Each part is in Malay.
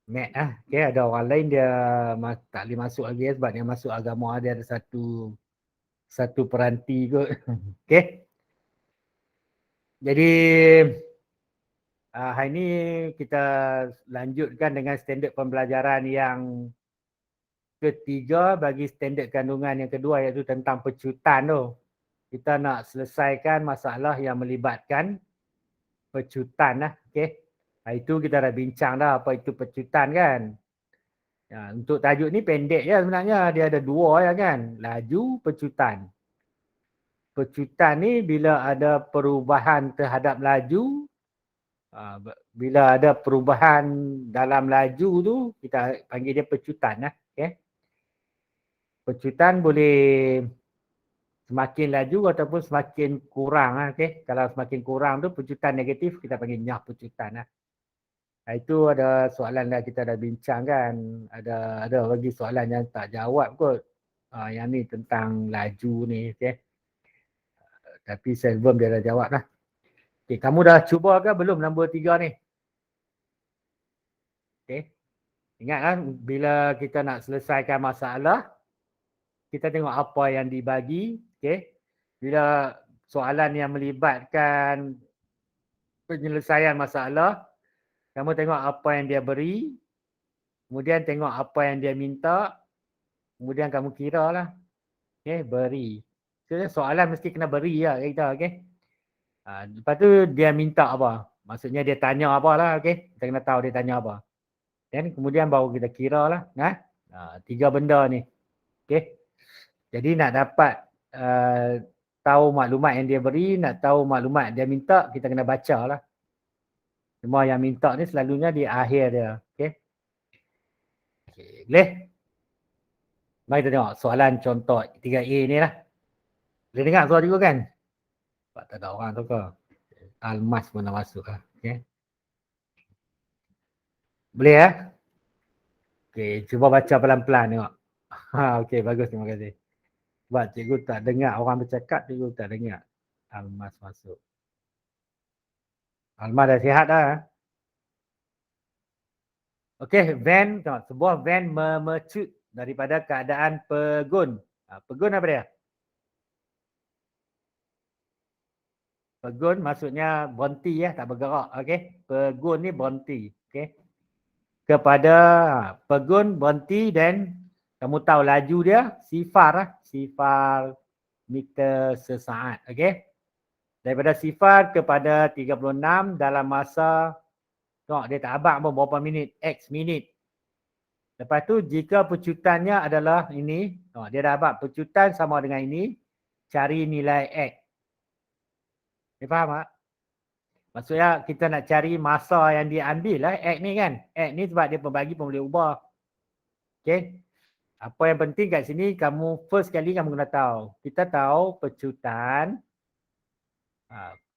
Mat lah. Okay, ada orang lain dia tak boleh masuk lagi sebab dia masuk agama dia ada satu peranti kot. Okay. Jadi hari ni kita lanjutkan dengan standard pembelajaran yang ketiga bagi standard kandungan yang kedua, iaitu tentang pecutan tu. Kita nak selesaikan masalah yang melibatkan pecutan lah. Okay. Itu kita dah bincang dah apa itu pecutan kan. Untuk tajuk ni pendek je sebenarnya. Dia ada dua ya kan. Laju, pecutan. Pecutan ni bila ada perubahan terhadap laju, bila ada perubahan dalam laju tu, kita panggil dia pecutan lah. Okay. Pecutan boleh semakin laju ataupun semakin kurang lah. Okay. Kalau semakin kurang tu pecutan negatif, kita panggil nyah pecutan lah. Itu ada soalan dah kita dah bincang kan. Ada lagi soalan yang tak jawab kot. Yang ni tentang laju ni. Okay. Tapi sebelum dia dah jawab lah. Okay, kamu dah cuba ke belum nombor 3 ni? Okay. Ingat kan bila kita nak selesaikan masalah, kita tengok apa yang dibagi. Okay. Bila soalan yang melibatkan penyelesaian masalah, kamu tengok apa yang dia beri, kemudian tengok apa yang dia minta, kemudian kamu kira lah. Okay, beri. So, soalan mesti kena beri lah kita. Okay. Lepas tu dia minta apa? Maksudnya dia tanya apa lah. Okay. Kita kena tahu dia tanya apa. Dan kemudian baru kita kira lah. Nah, 3 benda ni. Okay. Jadi nak dapat tahu maklumat yang dia beri, nak tahu maklumat dia minta, kita kena baca lah. Semua yang minta ni selalunya di akhir dia. Okay. Okay. Boleh? Mari kita tengok soalan contoh 3A ni lah. Boleh dengar suara juga kan? Sebab tak ada orang tu ke? Almas pun nak masuk lah. Okay. Boleh ya? Okay, cuba baca pelan-pelan tengok. Okay, bagus, terima kasih. Sebab cikgu tak dengar orang bercakap, cikgu tak dengar. Almas masuk. Almas dah sihat dah. Okay, van, tengok, sebuah van memecut daripada keadaan pegun. Pegun apa dia? Pegun maksudnya berhenti ya, tak bergerak. Okay, pegun ni berhenti. Okay. Kepada pegun berhenti dan kamu tahu laju dia sifar lah. Sifar meter sesaat. Okay. Daripada sifar kepada 36 dalam masa, tengok dia tak abang pun berapa minit, X minit. Lepas tu jika pecutannya adalah ini, dia dah abang, pecutan sama dengan ini, cari nilai X. Dia faham tak? Maksudnya kita nak cari masa yang dia ambil lah X ni kan. X ni sebab dia pembagi pun boleh ubah. Okay. Apa yang penting kat sini, kamu first kali kamu kena tahu. Kita tahu pecutan.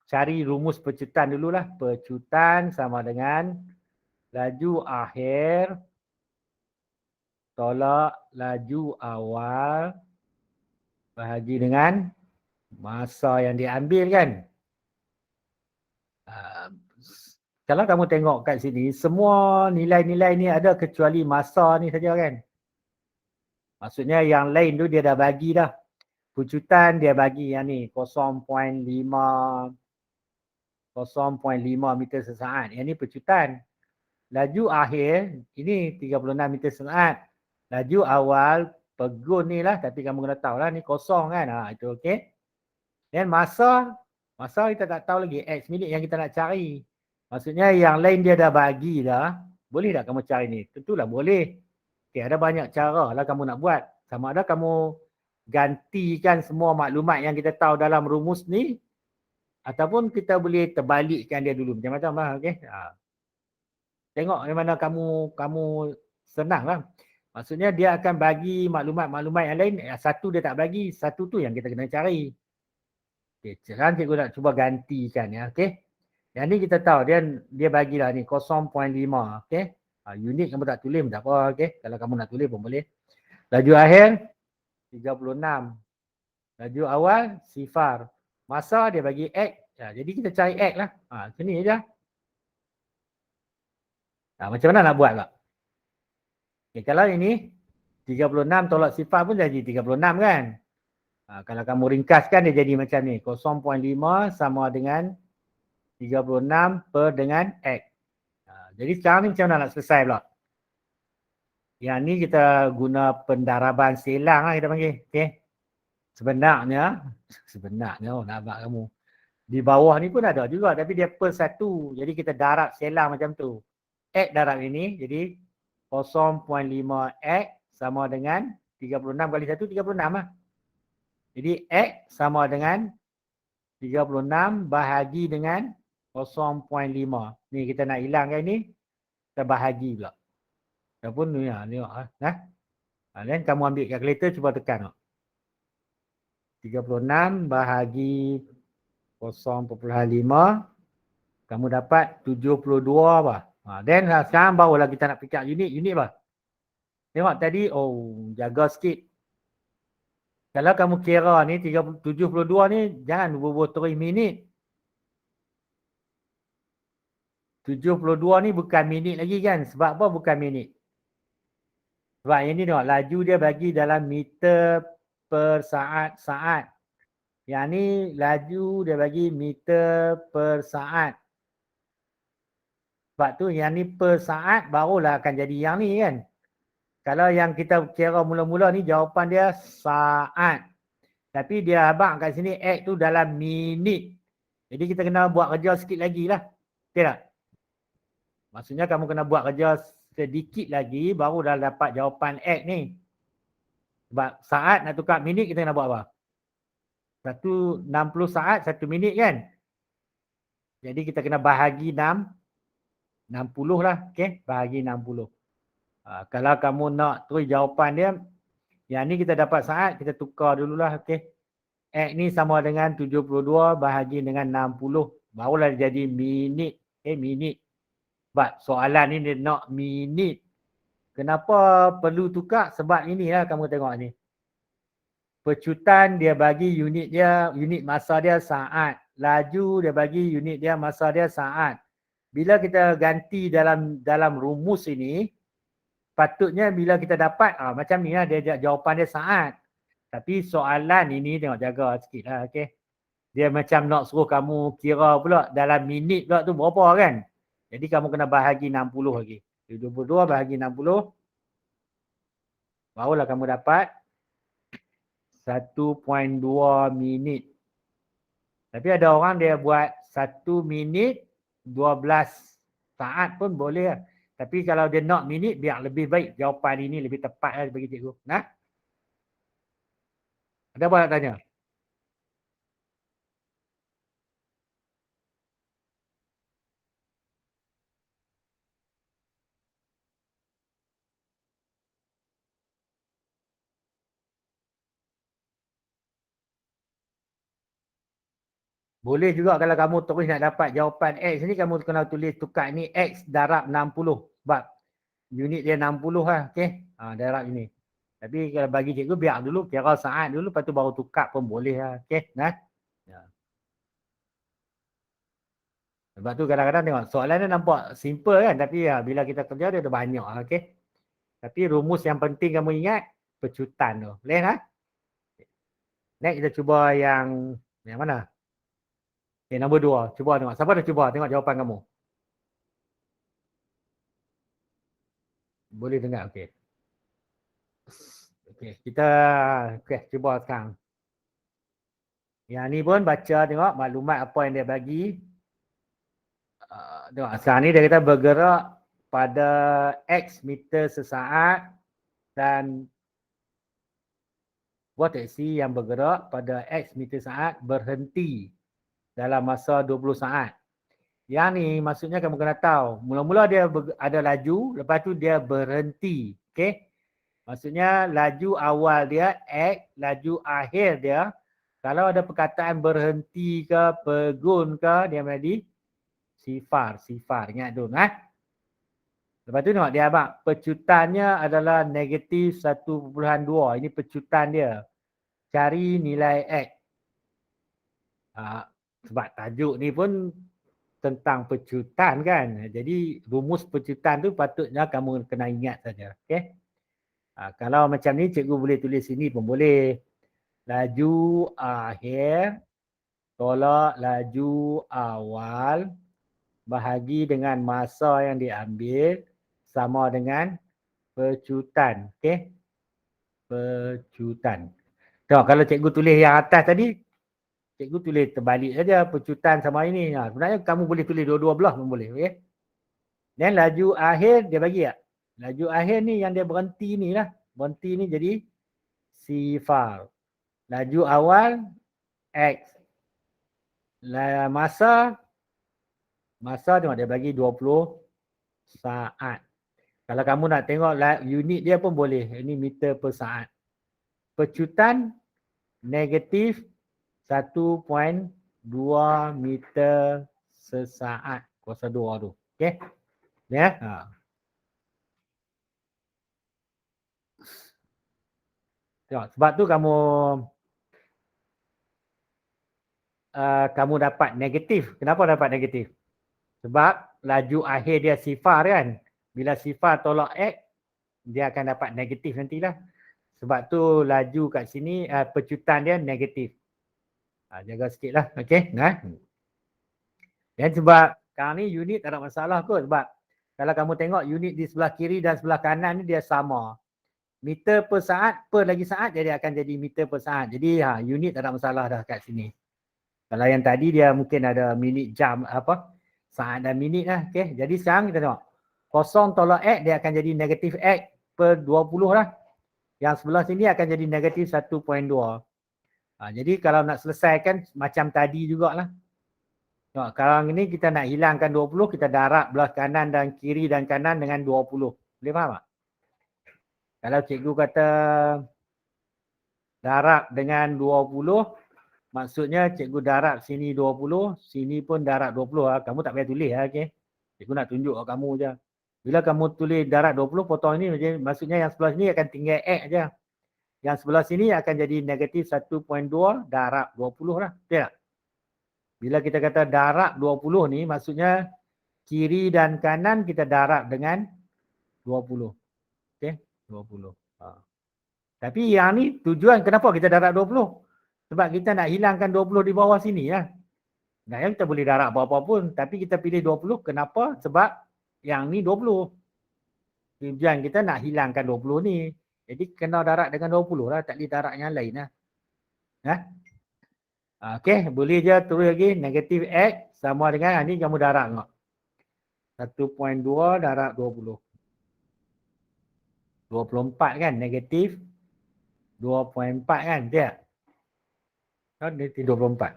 Cari rumus pecutan dululah. Pecutan sama dengan laju akhir tolak laju awal bahagi dengan masa yang diambil kan. Kalau kamu tengok kat sini, semua nilai-nilai ni ada kecuali masa ni saja kan. Maksudnya yang lain tu dia dah bagi dah. Pecutan dia bagi yang ni 0.5 meter sesaat. Yang ni pecutan. Laju akhir ini 36 meter sesaat. Laju awal pegun ni lah, tapi kamu kena tahu lah ni kosong kan. Itu okey. Dan masa kita tak tahu lagi X minit yang kita nak cari. Maksudnya yang lain dia dah bagi dah. Boleh tak kamu cari ni? Tentulah boleh. Okay, ada banyak cara lah kamu nak buat. Sama ada kamu gantikan semua maklumat yang kita tahu dalam rumus ni, ataupun kita boleh terbalikkan dia dulu. Macam-macam lah. Okay? Tengok di mana kamu senang lah. Maksudnya dia akan bagi maklumat-maklumat yang lain. Satu dia tak bagi, satu tu yang kita kena cari. Okay, sekarang cikgu nak cuba gantikan ya. Okay. Yang ni kita tahu dia bagilah ni 0.5. Okay. Unit kamu tak tulis pun tak apa. Okay. Kalau kamu nak tulis pun boleh. Laju akhir 36. Laju awal sifar. Masa dia bagi X. Jadi kita cari X lah. Sini je. Macam mana nak buat tak? Okay, kalau ini 36 tolak sifar pun jadi 36 kan. Kalau kamu ringkaskan dia jadi macam ni. 0.5 sama dengan 36 per dengan X. Jadi sekarang ni macam mana nak selesai pula? Yang ni kita guna pendaraban selang lah kita panggil. Okay. Sebenarnya nak abang kamu. Di bawah ni pun ada juga tapi dia per satu. Jadi kita darab selang macam tu. X darab ini jadi 0.5 X sama dengan 36 kali 1 36 lah. Jadi X sama dengan 36 bahagi dengan 0.5. Ni kita nak hilangkan ni. Kita bahagi pula. Ataupun ni lah. Tengok lah. Dan kamu ambil kalkulator cuba tekan. 36 bahagi 0.5. Kamu dapat 72 apa. Then sekarang barulah kita nak fikir unit. Unit apa? Tengok tadi. Jaga sikit. Kalau kamu kira ni 72 ni jangan berbuat minit. 72 ni bukan minit lagi kan. Sebab apa bukan minit? Sebab yang ni tengok laju dia bagi dalam meter per saat. Yang ni laju dia bagi meter per saat. Sebab tu yang ni per saat barulah akan jadi yang ni kan. Kalau yang kita kira mula-mula ni jawapan dia saat. Tapi dia abang kat sini X tu dalam minit. Jadi kita kena buat kerja sikit lagi lah. Betul tak? Maksudnya kamu kena buat kerja sedikit lagi baru dah dapat jawapan X ni. Sebab saat nak tukar minit kita kena buat apa? 60 saat 1 minit kan? Jadi kita kena bahagi 60 lah. Okay? Bahagi 60. Kalau kamu nak terus jawapan dia, yang ni kita dapat saat, kita tukar dululah. Okay? X ni sama dengan 72 bahagi dengan 60. Barulah jadi minit. Okay? Minit. Sebab soalan ni dia nak minit. Kenapa perlu tukar? Sebab inilah kamu tengok ni. Pecutan dia bagi unit dia, unit masa dia saat. Laju dia bagi unit dia masa dia saat. Bila kita ganti dalam rumus ini, patutnya bila kita dapat, macam ni lah dia jawapan dia saat. Tapi soalan ini tengok jaga sikit lah. Okay? Dia macam nak suruh kamu kira pula dalam minit pula tu berapa kan. Jadi kamu kena bahagi 60 lagi. 72 bahagi 60. Barulah kamu dapat 1.2 minit. Tapi ada orang dia buat 1 minit 12 saat pun boleh lah. Tapi kalau dia nak minit biar lebih baik. Jawapan ini lebih tepat lah bagi cikgu. Nah? Ada apa nak tanya? Boleh juga kalau kamu terus nak dapat jawapan X ni, kamu kena tulis tukar ni X darab 60. Sebab unit dia 60 lah. Okay? Darab ini. Tapi kalau bagi cikgu biar dulu kira saat dulu, lepas tu baru tukar pun boleh lah. Okay? Nah? Ya. Sebab tu kadang-kadang tengok soalan dia nampak simple kan. Tapi ya, bila kita kerja dia ada banyak. Okay? Tapi rumus yang penting kamu ingat, pecutan tu. Boleh lah? Next kita cuba yang mana? Okay, nombor 2. Cuba tengok. Siapa dah cuba? Tengok jawapan kamu. Boleh dengar? Okay. Okay, kita cuba sekarang. Yang ni pun baca tengok maklumat apa yang dia bagi. Tengok sekarang ni dia kata bergerak pada X meter sesaat dan buah teksi yang bergerak pada X meter saat berhenti dalam masa 20 saat. Yang ni maksudnya kamu kena tahu. Mula-mula dia ada laju, lepas tu dia berhenti. Okay? Maksudnya laju awal dia X, laju akhir dia. Kalau ada perkataan berhenti ke, pegun ke, dia menjadi sifar. Ingat tu. Lepas tu tengok dia abang. Pecutannya adalah negatif 1.2. Ini pecutan dia. Cari nilai X. Sebab tajuk ni pun tentang pecutan kan. Jadi rumus pecutan tu patutnya kamu kena ingat saja. Okay? Kalau macam ni cikgu boleh tulis sini pun boleh. Laju akhir tolak laju awal bahagi dengan masa yang diambil sama dengan pecutan. Okey. Pecutan. Tengok kalau cikgu tulis yang atas tadi, cikgu tulis terbalik saja pecutan sama ini. Sebenarnya kamu boleh tulis dua-dua belah pun boleh. Okey. Dan laju akhir dia bagi tak? Laju akhir ni yang dia berhenti ni lah. Berhenti ni jadi sifar. Laju awal X. Masa tengok dia bagi 20 saat. Kalau kamu nak tengok unit dia pun boleh. Ini meter per saat. Pecutan negatif 1.2 meter sesaat. Kuasa 2 tu. Okey. Ya. Tengok, sebab tu kamu dapat negatif. Kenapa dapat negatif? Sebab laju akhir dia sifar kan. Bila sifar tolak X, dia akan dapat negatif nantilah. Sebab tu laju kat sini pecutan dia negatif. Jaga sikit lah. Okey. Dan sebab sekarang ni unit tak ada masalah kot. Sebab kalau kamu tengok unit di sebelah kiri dan sebelah kanan ni dia sama. Meter per saat, per lagi saat jadi akan jadi meter per saat. Jadi unit tak ada masalah dah kat sini. Kalau yang tadi dia mungkin ada minit jam saat dan minit lah. Okay. Jadi sekarang kita tengok. Kosong tolak X dia akan jadi negatif X per 20 lah. Yang sebelah sini akan jadi negatif 1.2. Jadi kalau nak selesaikan macam tadi jugalah. Tengok, sekarang ini kita nak hilangkan 20, kita darab belah kanan dan kiri dan kanan dengan 20. Boleh faham tak? Kalau cikgu kata darab dengan 20, maksudnya cikgu darab sini 20, sini pun darab 20. Kamu tak payah tulis. Okay? Cikgu nak tunjuk kat kamu je. Bila kamu tulis darab 20, potong ini, maksudnya yang sebelah sini akan tinggal X je. Yang sebelah sini akan jadi negatif 1.2 darab 20 lah. Betul tak? Bila kita kata darab 20 ni, maksudnya kiri dan kanan kita darab dengan 20. Okey, 20. Tapi yang ni tujuan kenapa kita darab 20? Sebab kita nak hilangkan 20 di bawah sini lah. Nah, yang kita boleh darab apa-apa pun. Tapi kita pilih 20. Kenapa? Sebab yang ni 20. Tujuan kita nak hilangkan 20 ni. Jadi kena darab dengan 20 lah. Tak boleh darab yang lain lah. Okey, boleh je terus lagi. Negatif X sama dengan ni kamu darab tengok. 1.2 darab 20. 24 kan? Negatif 2.4 kan? Dia? Negatif 24.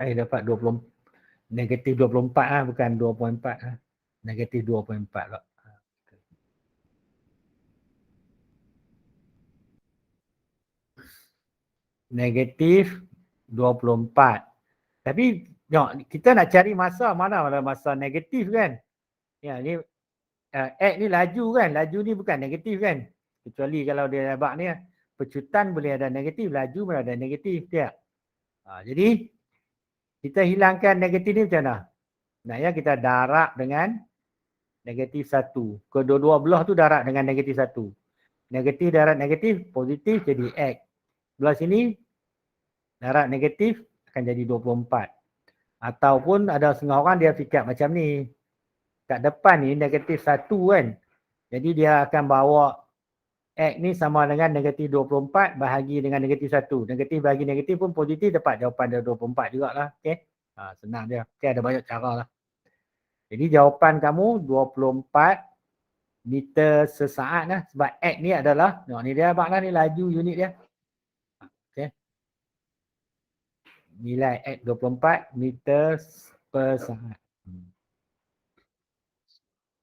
Dapat 20. Negatif 24 lah. Bukan 2.4 lah. Negatif 2.4 lah. Negatif 24. Tapi kita nak cari masa mana masa negatif kan? Ya, ni X ni laju kan? Laju ni bukan negatif kan? Kecuali kalau dia abang ni pecutan boleh ada negatif, laju boleh ada negatif. Tak? Jadi kita hilangkan negatif ni macam mana? Naknya kita darab dengan negatif 1. Kedua-dua belah tu darab dengan negatif 1. Negatif darab negatif, positif jadi X. Belah sini darab negatif akan jadi 24. Ataupun ada setengah orang dia fikir macam ni. Kat depan ni negatif 1 kan. Jadi dia akan bawa X ni sama dengan negatif 24 bahagi dengan negatif 1. Negatif bahagi negatif pun positif dapat jawapan dia 24 jugalah. Okay. Senang dia. Okay, ada banyak cara lah. Jadi jawapan kamu 24 meter sesaat lah. Sebab X ni adalah, ni dia abang lah ni laju unit dia. Okay. Nilai X 24 meter per saat.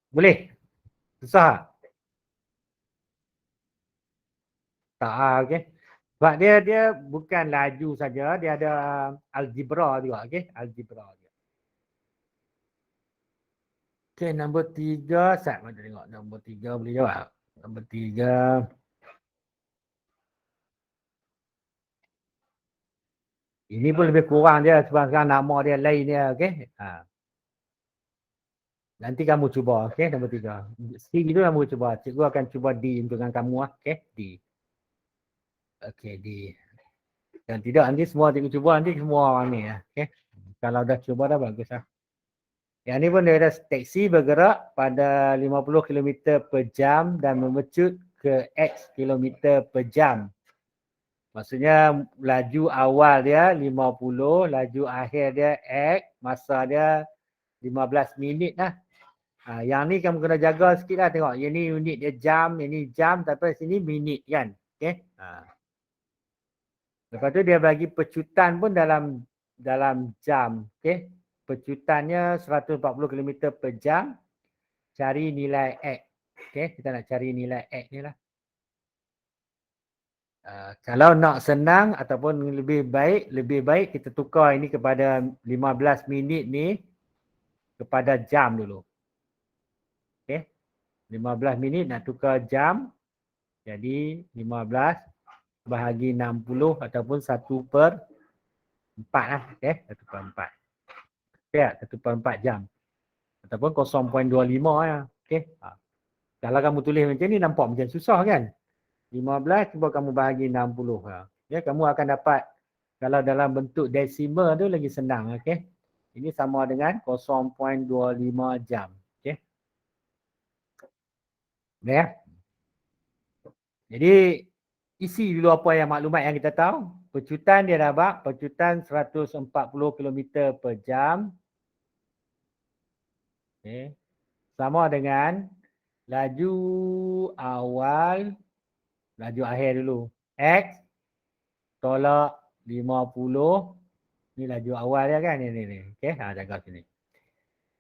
Boleh? Susah? Tak, okey. Sebab dia bukan laju saja, dia ada algebra juga, okey? Algebra juga. Okey, nombor 3, saya nak tengok nombor 3 boleh jawab. Nombor 3. Ini pun lebih kurang dia sebab sekarang nama dia lain dia, okey? Nanti kamu cuba, okey, nombor 3. C itu kamu cuba. Cikgu akan cuba D untuk dengan kamu, okey, D. Okey, D. Dan tidak, nanti semua cikgu cuba, nanti semua orang ni, okey. Kalau dah cuba dah bagus lah. Yang ni pun dia ada taksi bergerak pada 50 km per jam dan memecut ke X kilometer per jam. Maksudnya laju awal dia 50, laju akhir dia X, masa dia 15 minit lah. Yang ni kamu kena jaga sikit lah tengok. Yang ni unit dia jam, yang ni jam, tapi sini minit kan. Okay. Lepas tu dia bagi pecutan pun dalam jam. Okay. Pecutannya 140 km per jam. Cari nilai X. Okay. Kita nak cari nilai X ni lah. Kalau nak senang ataupun lebih baik kita tukar ini kepada 15 minit ni kepada jam dulu. Okay. 15 minit nak tukar jam. Jadi 15 bahagi 60 ataupun 1/4 lah. Okay. 1/4. Okay. 1/4 jam. Ataupun 0.25 lah. Okay. Kalau kamu tulis macam ni nampak macam susah kan. 15 cuba kamu bahagi 60. Ya, kamu akan dapat kalau dalam bentuk desimal tu lagi senang. Okay. Ini sama dengan 0.25 jam. Okay. Ya. Jadi isi dulu apa yang maklumat yang kita tahu. Pecutan dia dapat pecutan 140 km per jam. Okay. Sama dengan laju awal, laju akhir dulu. X tolak 50. Ni laju awal dia kan. Ni. Okay. Jaga sini.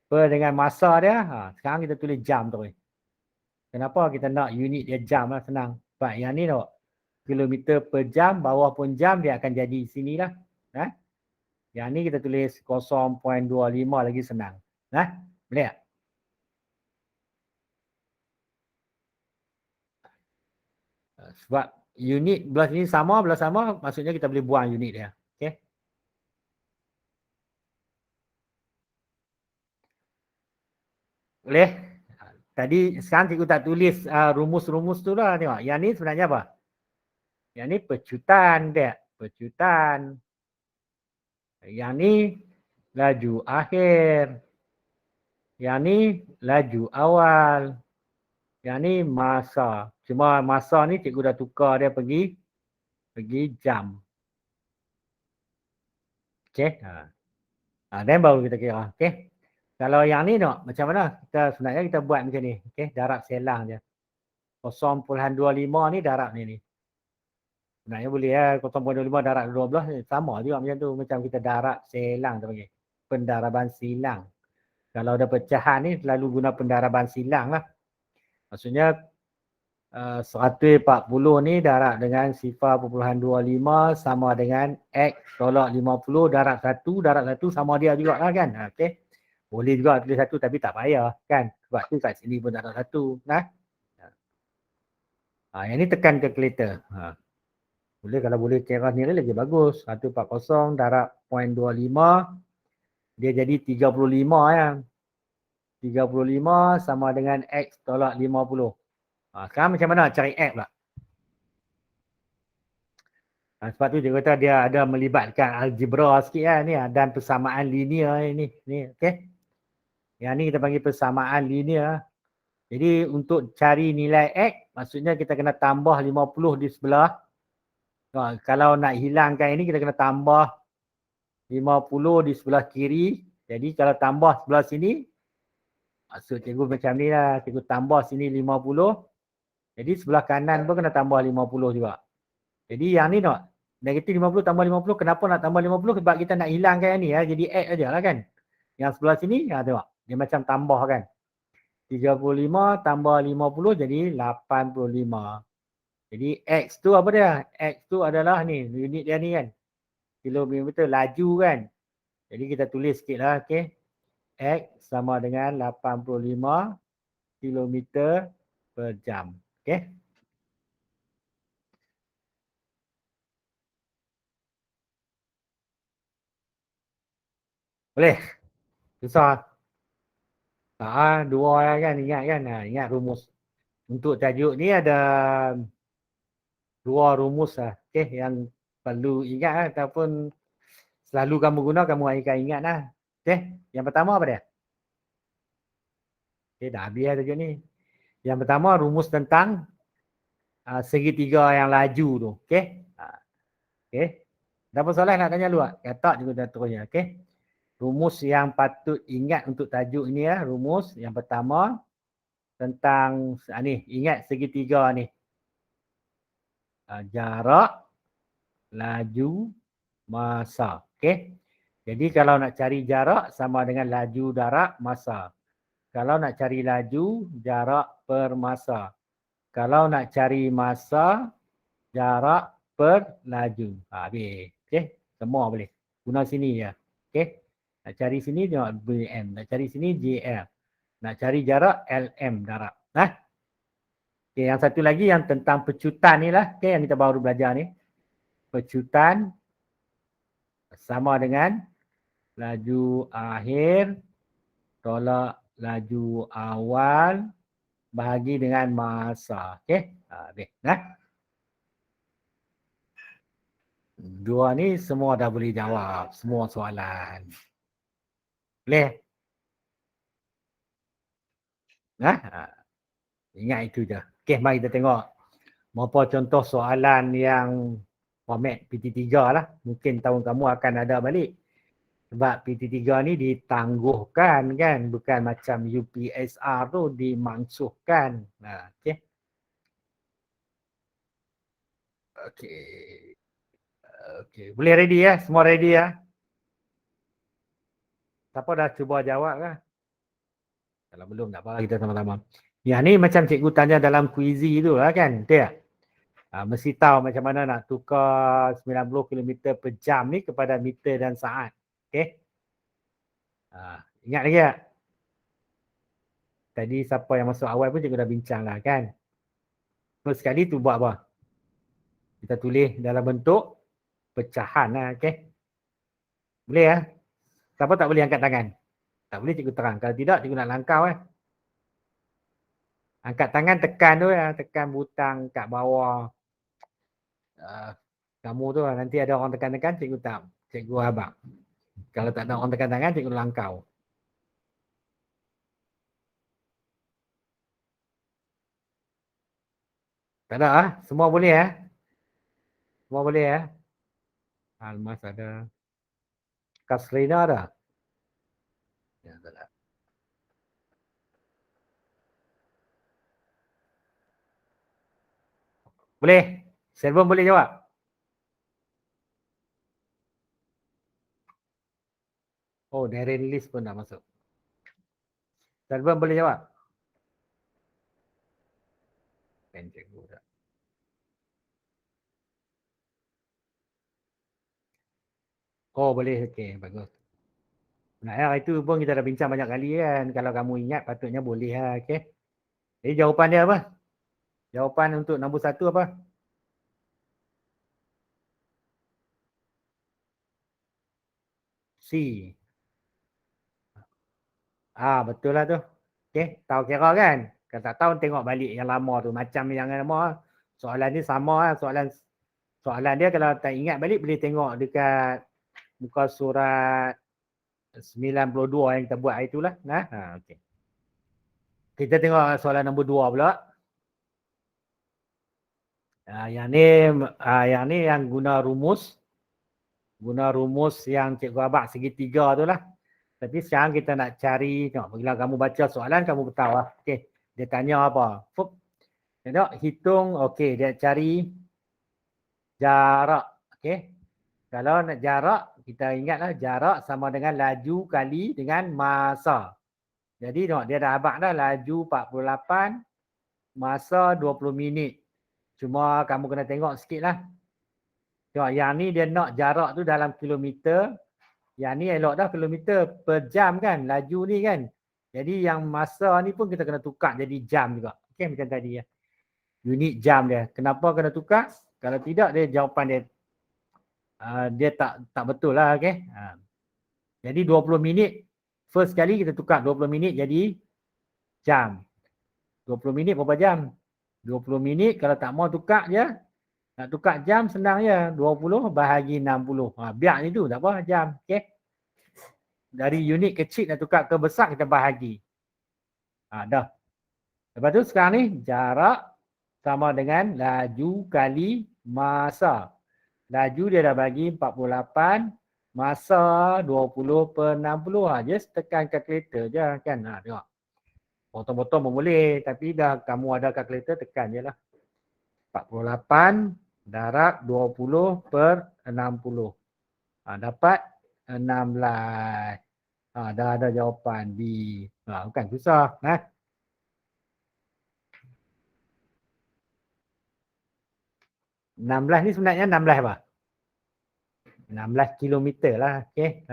Per dengan masa dia. Sekarang kita tulis jam tu. Kenapa kita nak unit dia jam lah, senang. Sebab yang ni tau. Kilometer per jam, bawah pun jam dia akan jadi sini lah. Yang ni kita tulis 0.25 lagi senang. Boleh tak? Sebab unit belah sini sama, maksudnya kita boleh buang unit dia. Okay. Boleh? Tadi sekarang cikgu tak tulis rumus-rumus tu lah tengok. Yang ni sebenarnya apa? Yang ni pecutan dia. Pecutan. Yang ni laju akhir. Yang ni laju awal. Yang ni masa. Cuma masa ni cikgu dah tukar dia pergi jam. Okay. Dan baru kita kira. Okay. Kalau yang ni nak macam mana? Sebenarnya kita buat macam ni. Okay. Darab selang je. 0.25 ni darab ni. Sebenarnya boleh ya. 0.25 darab 12 sama juga macam tu. Macam kita darab selang tu panggil. Pendaraban silang. Kalau ada pecahan ni selalu guna pendaraban silang lah. Maksudnya 140 ni darab dengan 0.25 sama dengan X tolak 50 darab 1 sama dia juga lah kan. Okay. Boleh juga tulis 1 tapi tak payah kan. Sebab tu kat sini pun darab 1. Yang ni tekan calculator. Boleh kalau boleh kira ni lagi bagus. 140 darab 0.25 dia jadi 35 ya. 35 sama dengan X tolak 50. Sekarang macam mana cari X pula? Sebab tu dia kata dia ada melibatkan algebra sikit kan ni dan persamaan linear ni. Okey. Yang ni kita panggil persamaan linear. Jadi untuk cari nilai X maksudnya kita kena tambah 50 di sebelah. Kalau nak hilangkan ini kita kena tambah 50 di sebelah kiri. Jadi kalau tambah sebelah sini maksud cikgu macam ni lah. Cikgu tambah sini 50. Jadi sebelah kanan pun kena tambah 50 juga. Jadi yang ni nak negatif 50 tambah 50. Kenapa nak tambah 50? Sebab kita nak hilangkan yang ni ya. Jadi X aja lah kan. Yang sebelah sini tengok. Dia macam tambah kan. 35 tambah 50 jadi 85. Jadi X tu apa dia? X tu adalah ni. Unit dia ni kan. Kilometer laju kan. Jadi kita tulis sikit lah. Okay. X sama dengan 85 kilometer per jam. Okay. Boleh? Susah. Dua kan, ingat kan? Ingat rumus. Untuk tajuk ni ada dua rumus lah. Okay, yang perlu ingat lah, ataupun selalu kamu guna, kamu akan ingat lah. Okay, yang pertama apa dia? Okay, dah habis lah tajuk ni. Yang pertama, rumus tentang segitiga yang laju tu. Okay. Okay. Ada soalan nak tanya lu? Kata juga dah terusnya. Okay. Rumus yang patut ingat untuk tajuk ini ya. Rumus yang pertama tentang ni, ingat segitiga ni. Jarak, laju, masa. Okay. Jadi kalau nak cari jarak sama dengan laju, jarak, masa. Kalau nak cari laju, jarak per masa. Kalau nak cari masa, jarak per laju. Habis. Okay. Semua boleh. Guna sini ya. Okay. Nak cari sini tengok BM. Nak cari sini JL. Nak cari jarak LM jarak. Okay, yang satu lagi yang tentang pecutan ni lah. Okay, yang kita baru belajar ni. Pecutan sama dengan laju akhir tolak laju awal bahagi dengan masa. Okay. Habis. Dua ni semua dah boleh jawab. Semua soalan. Boleh? Ingat itu je. Okay, mari kita tengok berapa contoh soalan yang format PT3 lah. Mungkin tahun kamu akan ada balik. Sebab PT3 ni ditangguhkan kan. Bukan macam UPSR tu dimansuhkan. Okay. Okay. Okay. Boleh ready ya? Semua ready ya? Siapa dah cuba jawab kah? Kalau belum tak apa, kita sama-sama. Yang ni macam cikgu tanya dalam kuizi tu lah kan. Betul tak? Mesti tahu macam mana nak tukar 90 km per jam ni kepada meter dan saat. Okay. Ingat lagi tak? Tadi siapa yang masuk awal pun cikgu dah bincang lah kan. Terus sekali tu buat apa? Kita tulis dalam bentuk pecahan lah. Okay. Boleh ya? Siapa tak boleh angkat tangan? Tak boleh cikgu terang. Kalau tidak cikgu nak langkau . Angkat tangan tekan tu ya. Tekan butang kat bawah. Kamu tu lah. Nanti ada orang tekan-tekan cikgu tak. Cikgu abang. Kalau tak ada orang tekan tangan cikgu langkau. Tak ada ah? Semua boleh ya? Semua boleh ya? Almas ada. Kasrina ada? Ya, tak ada. Boleh? Selvan boleh jawab? Oh, Darren List pun dah masuk. Selvan boleh jawab? Kan cikgu dah. Oh, boleh. Okey, bagus. Nah, ya, itu pun kita dah bincang banyak kali kan. Kalau kamu ingat, patutnya boleh lah. Okay. Jadi jawapan dia apa? Jawapan untuk nombor 1 apa? C. Betul lah tu. Okay, tahu kira kan? Kalau tak tahu tengok balik yang lama tu. Macam yang lama. Soalan ni sama lah. Soalan dia kalau tak ingat balik boleh tengok dekat muka surat 92 yang kita buat itulah. Okay. Kita tengok soalan nombor 2 pula. Yang ni yang guna rumus. Guna rumus yang cikgu abang segitiga tu lah. Tapi sekarang kita nak cari, tengok bila kamu baca soalan kamu tahu lah. Okey, dia tanya apa? Tengok hitung, okey, dia cari jarak. Okey. Kalau nak jarak, kita ingatlah jarak sama dengan laju kali dengan masa. Jadi tengok dia dah abang dah laju 48, masa 20 minit. Cuma kamu kena tengok sikit lah. Tengok yang ni dia nak jarak tu dalam kilometer. Yang ni elok dah kilometer per jam kan. Laju ni kan. Jadi yang masa ni pun kita kena tukar jadi jam juga. Okey macam tadi ya. Unit jam dia. Kenapa kena tukar? Kalau tidak dia jawapan dia dia tak betul lah. Okey. Jadi 20 minit. First kali kita tukar 20 minit jadi jam. 20 minit berapa jam? 20 minit kalau tak mau tukar je. Nak tukar jam senang je. 20 bahagi 60. Biar ni tu tak apa jam. Okay. Dari unit kecil nak tukar ke besar kita bahagi. Dah. Lepas tu sekarang ni jarak sama dengan laju kali masa. Laju dia dah bagi 48, masa 20/60. Just tekan kalkulator je kan. Tengok. Potong-potong pun boleh. Tapi dah kamu ada kalkulator tekan je lah. 48 darab 20/60. Dapat 16. Dah ada jawapan B. Bukan susah. 16 ni sebenarnya 16 apa? 16 kilometer lah. Okay.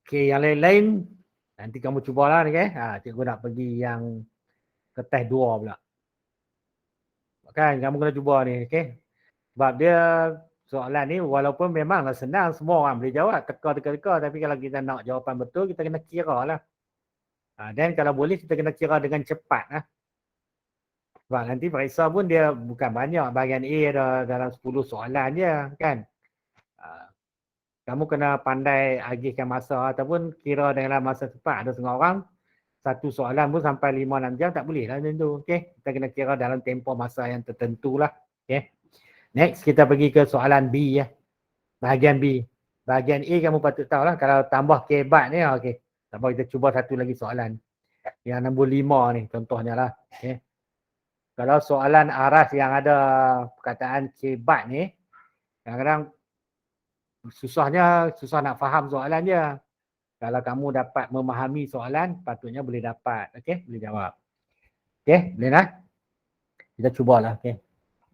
Okay, yang lain-lain nanti kamu cubalah ni. Cikgu nak pergi yang ke test 2 pula. Kan kamu kena cuba ni. Okay. Sebab dia soalan ni walaupun memanglah senang, semua orang boleh jawab. Teka-teka. Tapi kalau kita nak jawapan betul, kita kena kira lah. Dan kalau boleh kita kena kira dengan cepat lah. Sebab nanti periksa pun dia bukan banyak. Bahagian A ada dalam 10 soalan je kan. Kamu kena pandai agihkan masa ataupun kira dalam masa cepat. Ada setengah orang satu soalan pun sampai 5-6 jam tak boleh lah macam tu. Okay. Kita kena kira dalam tempoh masa yang tertentu lah. Okay. Next kita pergi ke soalan B ya. Bahagian B. Bahagian A kamu patut tahu lah. Kalau tambah kebat ni okay. Tak apa kita cuba satu lagi soalan. Yang nombor 5 ni contohnya lah. Okay. Kalau soalan aras yang ada perkataan kebat ni, kadang-kadang susah nak faham soalan dia. Kalau kamu dapat memahami soalan, patutnya boleh dapat. Okey, boleh jawab. Okey, boleh lah. Kita cubalah. Okey.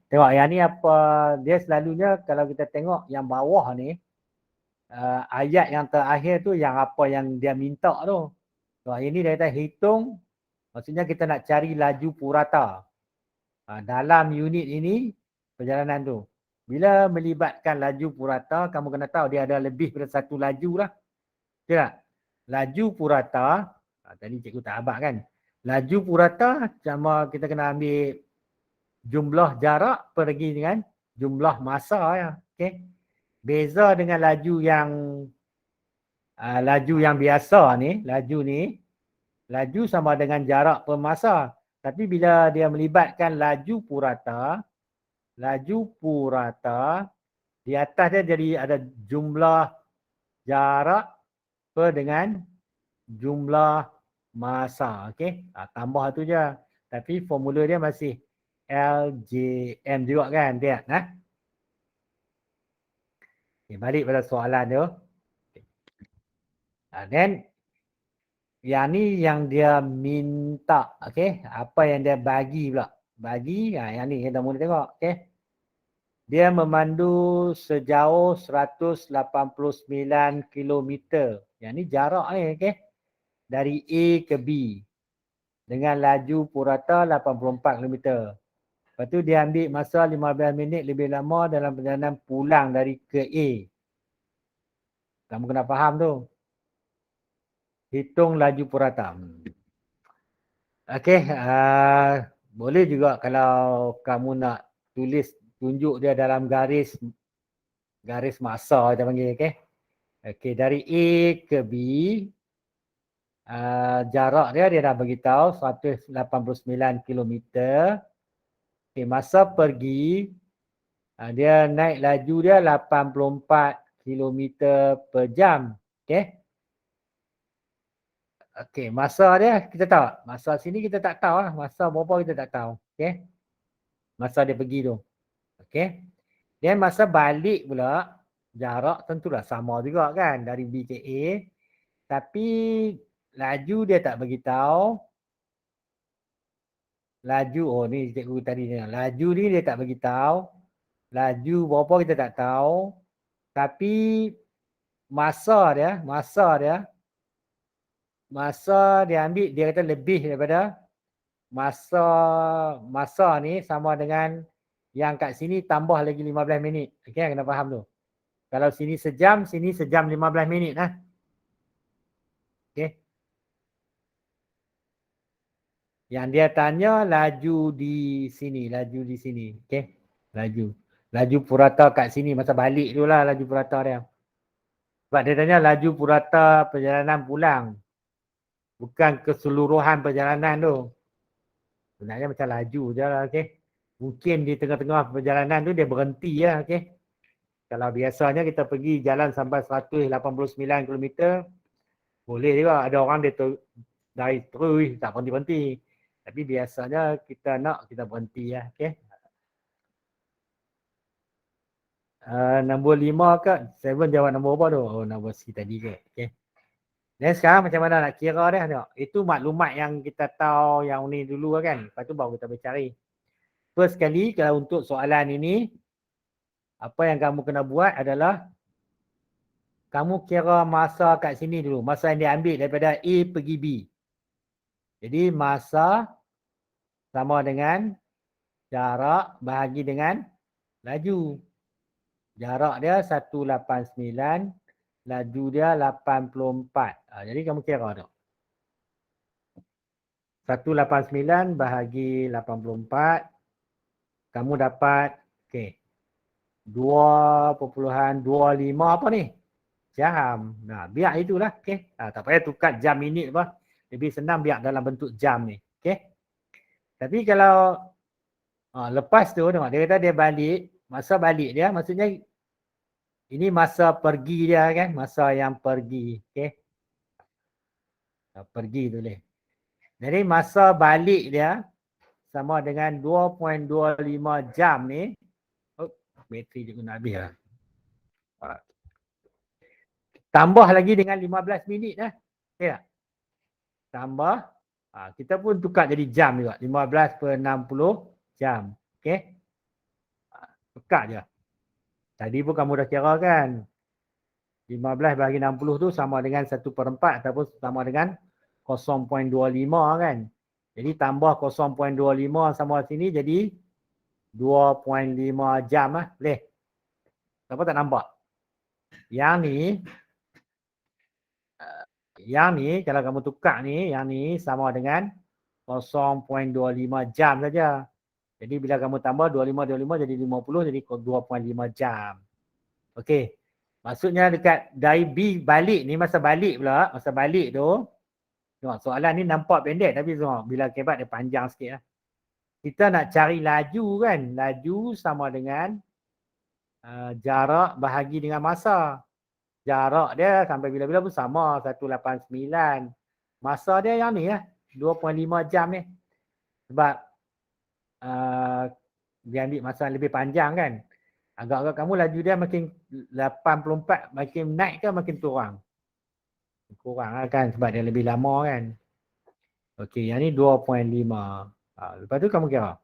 Tengok yang ni apa, dia selalunya kalau kita tengok yang bawah ni, ayat yang terakhir tu yang apa yang dia minta tu. So, ini dia kata hitung, maksudnya kita nak cari laju purata. Dalam unit ini, perjalanan tu. Bila melibatkan laju purata, kamu kena tahu dia ada lebih daripada satu laju lah. Betul tak? Laju purata, tadi cikgu tak abang kan. Laju purata, sama kita kena ambil jumlah jarak pergi dengan jumlah masa ya. Okay. Beza dengan laju yang biasa ni, laju sama dengan jarak per masa. Tapi bila dia melibatkan laju purata, di atas dia jadi ada jumlah jarak per dengan jumlah masa. Okey. Tambah tu je. Tapi formula dia masih LJM juga kan. Lihat. Okay, balik pada soalan tu. Then yang ni yang dia minta. Okey. Apa yang dia bagi pula. Bagi. Yang ni kita mula tengok. Okey. Dia memandu sejauh 189 km. Yang ni jarak ni. Okey. Dari A ke B. Dengan laju purata 84 km. Lepas tu dia ambil masa 15 minit lebih lama dalam perjalanan pulang dari ke A. Kamu kena faham tu. Hitung laju purata. Okey. Boleh juga kalau kamu nak tunjuk dia dalam garis masa kita panggil. Okey. Okey, dari A ke B. Jarak dia dah beritahu 189 km. Okay, masa pergi dia naik laju dia 84 km per jam. Okay. Okay, masa dia kita tahu. Masa sini kita tak tahu lah. Masa berapa kita tak tahu. Okay. Masa dia pergi tu. Okay. Dan masa balik pula, jarak tentulah sama juga kan. Dari B ke A. Tapi laju dia tak beritahu. Laju, ni cikgu tadi ni. Laju ni dia tak beritahu. Laju berapa kita tak tahu. Tapi masa dia ambil, dia kata lebih daripada masa ni sama dengan yang kat sini tambah lagi 15 minit. Okay, kena faham tu. Kalau sini sejam 15 minit lah. Okey. Yang dia tanya laju di sini, laju di sini. Okey. Laju purata kat sini masa balik tu lah laju purata dia. Sebab dia tanya laju purata perjalanan pulang. Bukan keseluruhan perjalanan tu. Sebenarnya macam laju je lah, okey. Mungkin di tengah-tengah perjalanan tu dia berhenti lah, okey. Kalau biasanya kita pergi jalan sampai 189 km, boleh juga. Ada orang dia dari terus tak berhenti-berhenti. Tapi biasanya kita nak, kita berhenti lah, okey. Nombor 5 ke? 7 jawab nombor apa tu? Oh, nombor C tadi ke? Okay. Dan sekarang macam mana nak kira dia? Tengok. Itu maklumat yang kita tahu yang ni dulu kan. Lepas tu baru kita bercari. First sekali, kalau untuk soalan ini, apa yang kamu kena buat adalah kamu kira masa kat sini dulu. Masa yang dia ambil daripada A pergi B. Jadi masa sama dengan jarak bahagi dengan laju. Jarak dia 189, laju dia 84. Jadi kamu kira tu. 189 bahagi 84. Kamu dapat, okey, 2.25 apa ni? Jam. Nah, biar itulah, okey. Tak payah tukar jam minit apa. Lebih senang biar dalam bentuk jam ni. Okey. Tapi kalau lepas tu tengok dia kata dia balik, masa balik dia maksudnya ini masa pergi dia kan, masa yang pergi, okey. Pergi tulis. Jadi masa balik dia sama dengan 2.25 jam ni. Oh, bateri dia guna habis lah. Tambah lagi dengan 15 minit lah. Okay tak? Tambah. Kita pun tukar jadi jam juga. 15/60 jam. Okay. Tukar je. Tadi pun kamu dah kira kan. 15 bahagi 60 tu sama dengan 1/4 ataupun sama dengan 0.25 kan. Jadi tambah 0.25 sama sini jadi 2.5 jam lah. Boleh? Siapa tak nampak? Yang ni kalau kamu tukar ni, yang ni sama dengan 0.25 jam saja. Jadi bila kamu tambah 25 jadi 50 jadi 2.5 jam. Okey. Maksudnya dekat dari B balik ni, masa balik pula, masa balik tu, tengok soalan ni nampak pendek tapi tengok bila kebat dia panjang sikit lah. Kita nak cari laju kan. Laju sama dengan jarak bahagi dengan masa. Jarak dia sampai bila-bila pun sama 189. Masa dia yang ni lah 2.5 jam ni. Sebab dia ambil masa lebih panjang kan. Agak-agak kamu laju dia makin 84 makin naik ke makin turun? Kurang lah kan sebab dia lebih lama kan. Okey, yang ni 2.5. Lepas tu kamu kira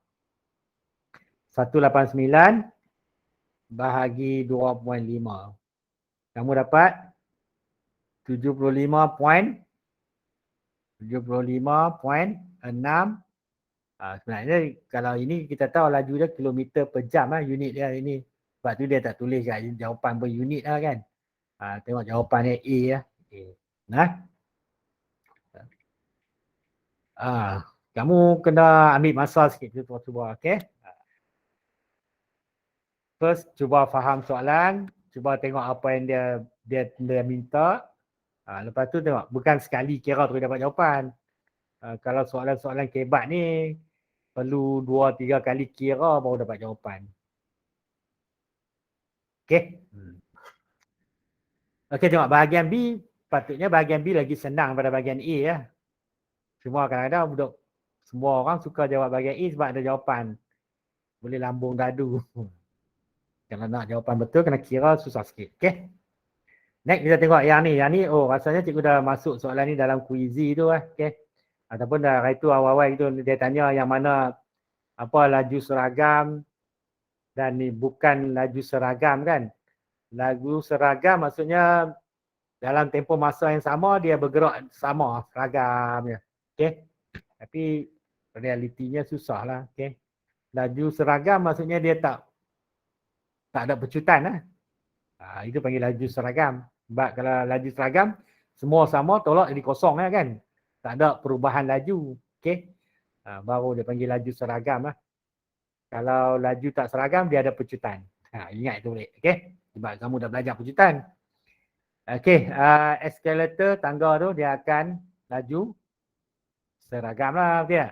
189 bahagi 2.5. Kamu dapat 75.6. Sebenarnya kalau ini kita tahu laju dia kilometer per jam lah unit dia ini. Sebab tu dia tak tulis kat jawapan per unit lah kan. Tengok jawapan dia A lah. Nah. Kamu kena ambil masa sikit cuba okey. First cuba faham soalan, cuba tengok apa yang dia minta. Lepas tu tengok bukan sekali kira terus dapat jawapan. Kalau soalan-soalan kebat ni perlu 2-3 kali kira baru dapat jawapan. Okey. Okey, tengok bahagian B, patutnya bahagian B lagi senang pada bahagian A ya. Semua kadang-kadang semua orang suka jawab bahagian A sebab ada jawapan. Boleh lambung dadu. Kalau nak jawapan betul kena kira susah sikit. Okey. Next kita tengok yang ni. Yang ni rasanya cikgu dah masuk soalan ni dalam kuizi tu lah. Okey. Ataupun dah itu awal-awal itu dia tanya yang mana apa laju seragam dan ni bukan laju seragam kan. Laju seragam maksudnya dalam tempoh masa yang sama dia bergerak sama seragamnya. Okey. Tapi realitinya susah lah. Okey. Laju seragam maksudnya dia tak ada pecutan lah. Itu panggil laju seragam. Sebab kalau laju seragam Semua sama, tolak jadi kosong lah kan. Tak ada perubahan laju. Okey. Baru dia panggil laju seragam lah. Kalau laju tak seragam, dia ada pecutan. Ingat itu boleh. Okey. Sebab kamu dah belajar pecutan. Okey. Eskalator, tangga tu dia akan laju seragam lah. Okey.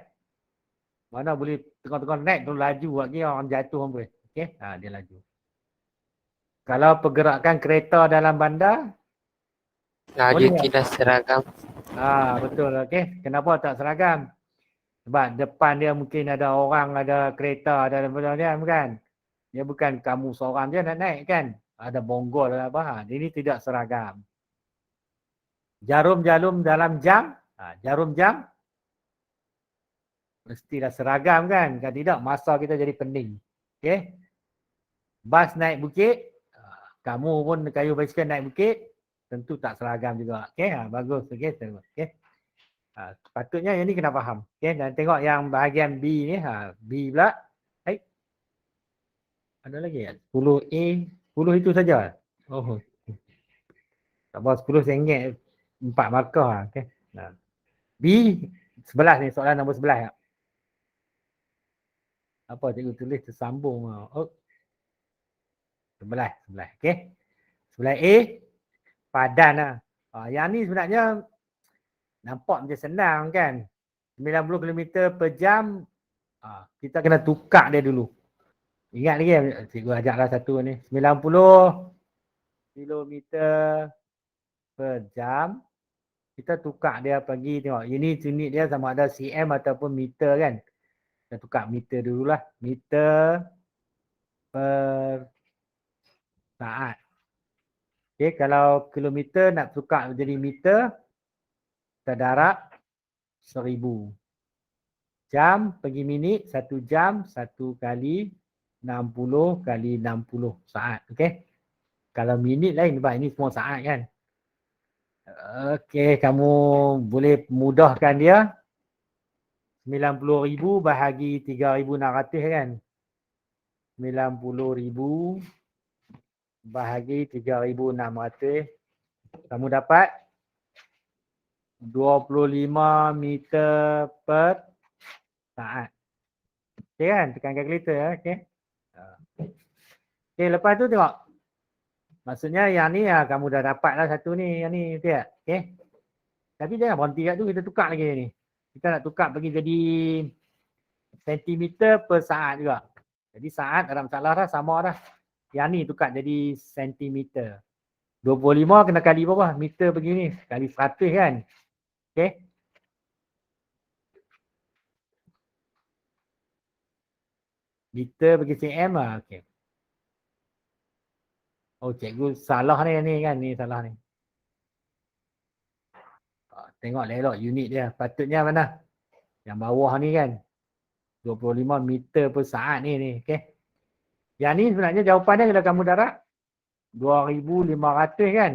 Mana boleh tengah-tengah naik tu laju lagi orang jatuh pun boleh. Okey. Dia laju. Kalau pergerakan kereta dalam bandar, Laju boleh tak? tidak seragam. Betul. Okey. Kenapa tak seragam? Sebab depan dia mungkin ada orang, ada kereta, ada benda dia kan. Dia bukan kamu seorang je nak naik kan. Ada bonggol ada apa. Ini tidak seragam. Jarum-jarum dalam jam. Jarum jam. Mestilah seragam kan. Kalau tidak masa kita jadi pening. Okey. Bas naik bukit. Kamu pun kayu basikal naik bukit. Tentu tak seragam juga. Okey. Bagus. Okey. Okey. Sepatutnya yang ni kena faham. Okay, dan tengok yang bahagian B ni. B pula. Hai. Ada lagi ya? 10A. 10 itu saja. Oh. Tak apa 10 saya ingat 4 markah. Okay. B. 11 ni. Soalan nombor 11. Ya. Apa cikgu tulis tersambung. Oh. 11. Okay. 11A. Padan lah. Yang ni sebenarnya nampak macam senang kan. 90 km per jam. Kita kena tukar dia dulu. Ingat lagi cikgu ajaklah satu ni. 90 km per jam. Kita tukar dia pergi tengok. Ini unit dia sama ada cm ataupun meter kan. Kita tukar meter dululah. Meter per saat. Okay, kalau kilometer nak tukar menjadi meter, kita darab 1000. Jam pergi minit, 1 jam, 1 kali 60 kali 60 saat. Okay. Kalau minit lain, sebab ini semua saat kan. Okey, kamu boleh mudahkan dia. 90,000 bahagi 3,600 kan. 90,000 bahagi 3,600. Kamu dapat 25 meter per saat. Okey kan? Tekan kalkulator ya. Okey. Okey, lepas tu tengok. Maksudnya yang ni kamu dah dapat lah satu ni. Yang ni, betul tak? Okey. Tapi jangan berhenti kat tu, kita tukar lagi ni. Kita nak tukar pergi jadi sentimeter per saat juga. Jadi saat ada masalah dah, sama dah. Yang ni tukar jadi sentimeter. 25 kena kali berapa? Meter begini. Kali 100 kan? Okey. Meter bagi cm lah. Okey. Oh cikgu salah ni kan? Ni salah ni. Tengok elok unit dia. Patutnya mana? Yang bawah ni kan? 25 meter per saat ni. Okey. Yang ni sebenarnya jawapan dia kalau kamu darab 2,500 kan?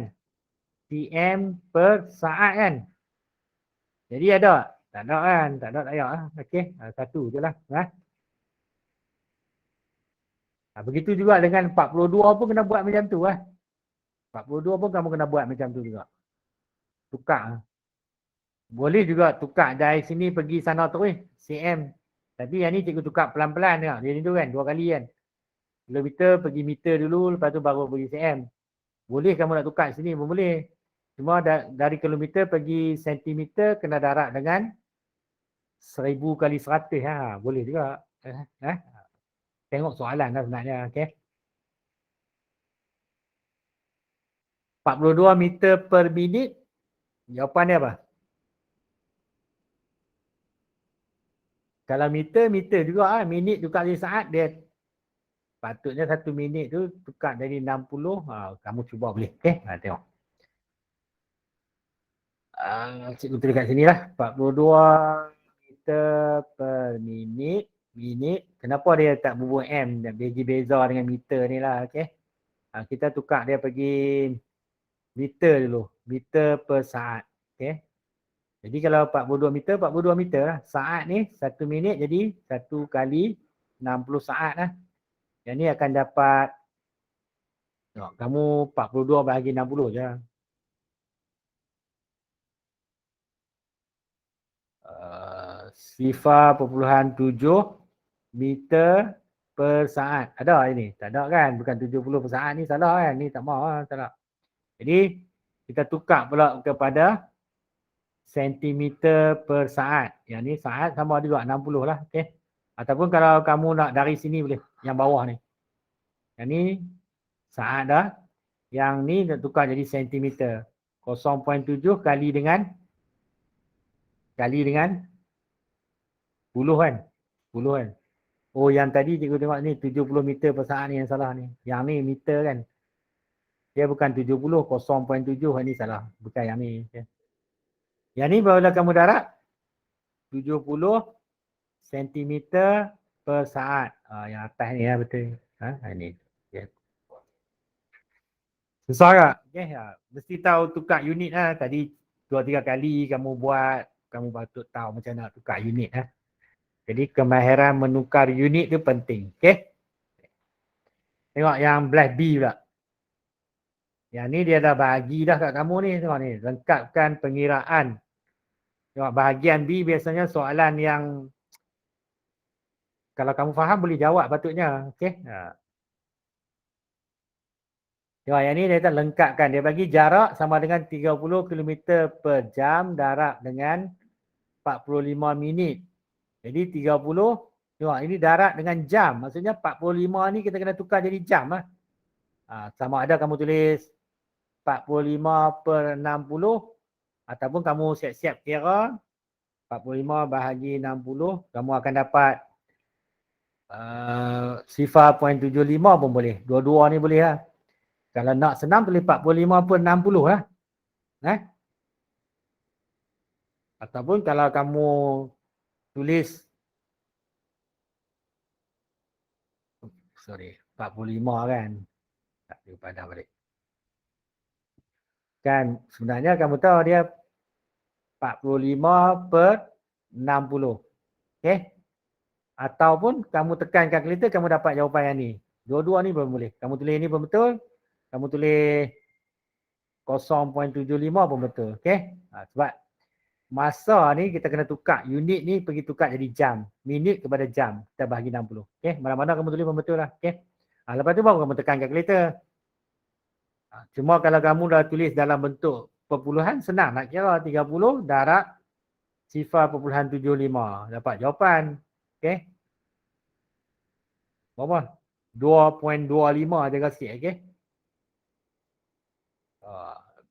cm per saat kan? Jadi ada? Tak ada kan? Tak ada tak payah lah. Okey. Satu je lah. Begitu juga dengan 42 pun kena buat macam tu lah. 42 pun kamu kena buat macam tu juga. Tukar. Boleh juga tukar dari sini pergi sana terus. cm. Tapi yang ni cikgu tukar pelan-pelan tengok. Dia ni tu kan? 2 kali kan? Kilometer pergi meter dulu. Lepas tu baru pergi cm. Boleh kamu nak tukar sini pun boleh. Cuma dari kilometer pergi sentimeter kena darab dengan 1000 kali 100. Boleh juga. Tengok soalan lah sebenarnya. Okay. 42 meter per minit. Jawapan dia apa? Kalau meter juga. Minit tukar jadi saat. Dia patutnya 1 minit tu tukar jadi 60. Kamu cuba boleh. Okay. Tengok. Cikgu tulis kat sini lah. 42 meter per minit. Kenapa dia tak bubuh M? Bagi beza dengan meter ni lah. Okay. Kita tukar dia pergi meter dulu. Meter per saat. Okay. Jadi kalau 42 meter lah. Saat ni 1 minit jadi 1 kali 60 saat lah. Yang ni akan dapat. Kamu 42 bahagi 60 je. 0.7 meter per saat. Ada ini? Tak ada kan? Bukan 70 per saat ni salah kan? Ni tak mahu salah. Jadi kita tukar pula kepada sentimeter per saat. Yang ni saat sama juga 60 lah. Okay. Ataupun kalau kamu nak dari sini boleh. Yang bawah ni. Yang ni saat dah. Yang ni nak tukar jadi sentimeter. 0.7 kali dengan 10 kan? 10 kan? Oh yang tadi cikgu tengok ni 70 meter per saat ni yang salah ni. Yang ni meter kan? Dia bukan 70, 0.7 ni salah. Bukan yang ni. Okay. Yang ni barulah kamu darat 70 cm per saat. Yang atas ni ya betul. Ini. Okay. Susah tak? Okay. Mesti tahu tukar unit lah. Tadi 2-3 kali kamu buat. Kamu patut tahu macam nak tukar unit lah. Jadi kemahiran menukar unit tu penting. Okay. Tengok yang belah B pula. Yang ni dia dah bagi dah kat kamu ni. Tengok ni. Lengkapkan pengiraan. Tengok bahagian B biasanya soalan yang kalau kamu faham boleh jawab patutnya. Okay. Tengok yang ni dia kata lengkapkan. Dia bagi jarak sama dengan 30 km per jam. Darat dengan 45 minit. Jadi 30. Tengok ini darat dengan jam. Maksudnya 45 ni kita kena tukar jadi jam lah. Sama ada kamu tulis 45 per 60 ataupun kamu siap-siap kira 45 bahagi 60 kamu akan dapat 0.75 pun boleh. Dua-dua ni boleh lah. Kalau nak senang tulis 45 per 60 lah. Ataupun kalau kamu tulis 45 kan. Tak boleh padah balik. Kan sebenarnya kamu tahu dia 45 per 60. Okay. Ataupun kamu tekan kalkulator kamu dapat jawapan yang ni. Dua-dua ni pun boleh. Kamu tulis ni pun betul. Kamu tulis 0.75 pun betul. Okay. Sebab masa ni kita kena tukar. Unit ni pergi tukar jadi jam. Minit kepada jam. Kita bahagi 60. Okay. Mana-mana kamu tulis pun betul lah. Okay. Lepas tu baru kamu tekan kalkulator. Cuma kalau kamu dah tulis dalam bentuk perpuluhan, senang nak kira 30 darab 0.75. Dapat jawapan. Okay. Berapa? 2.25 jaga sikit. Okay.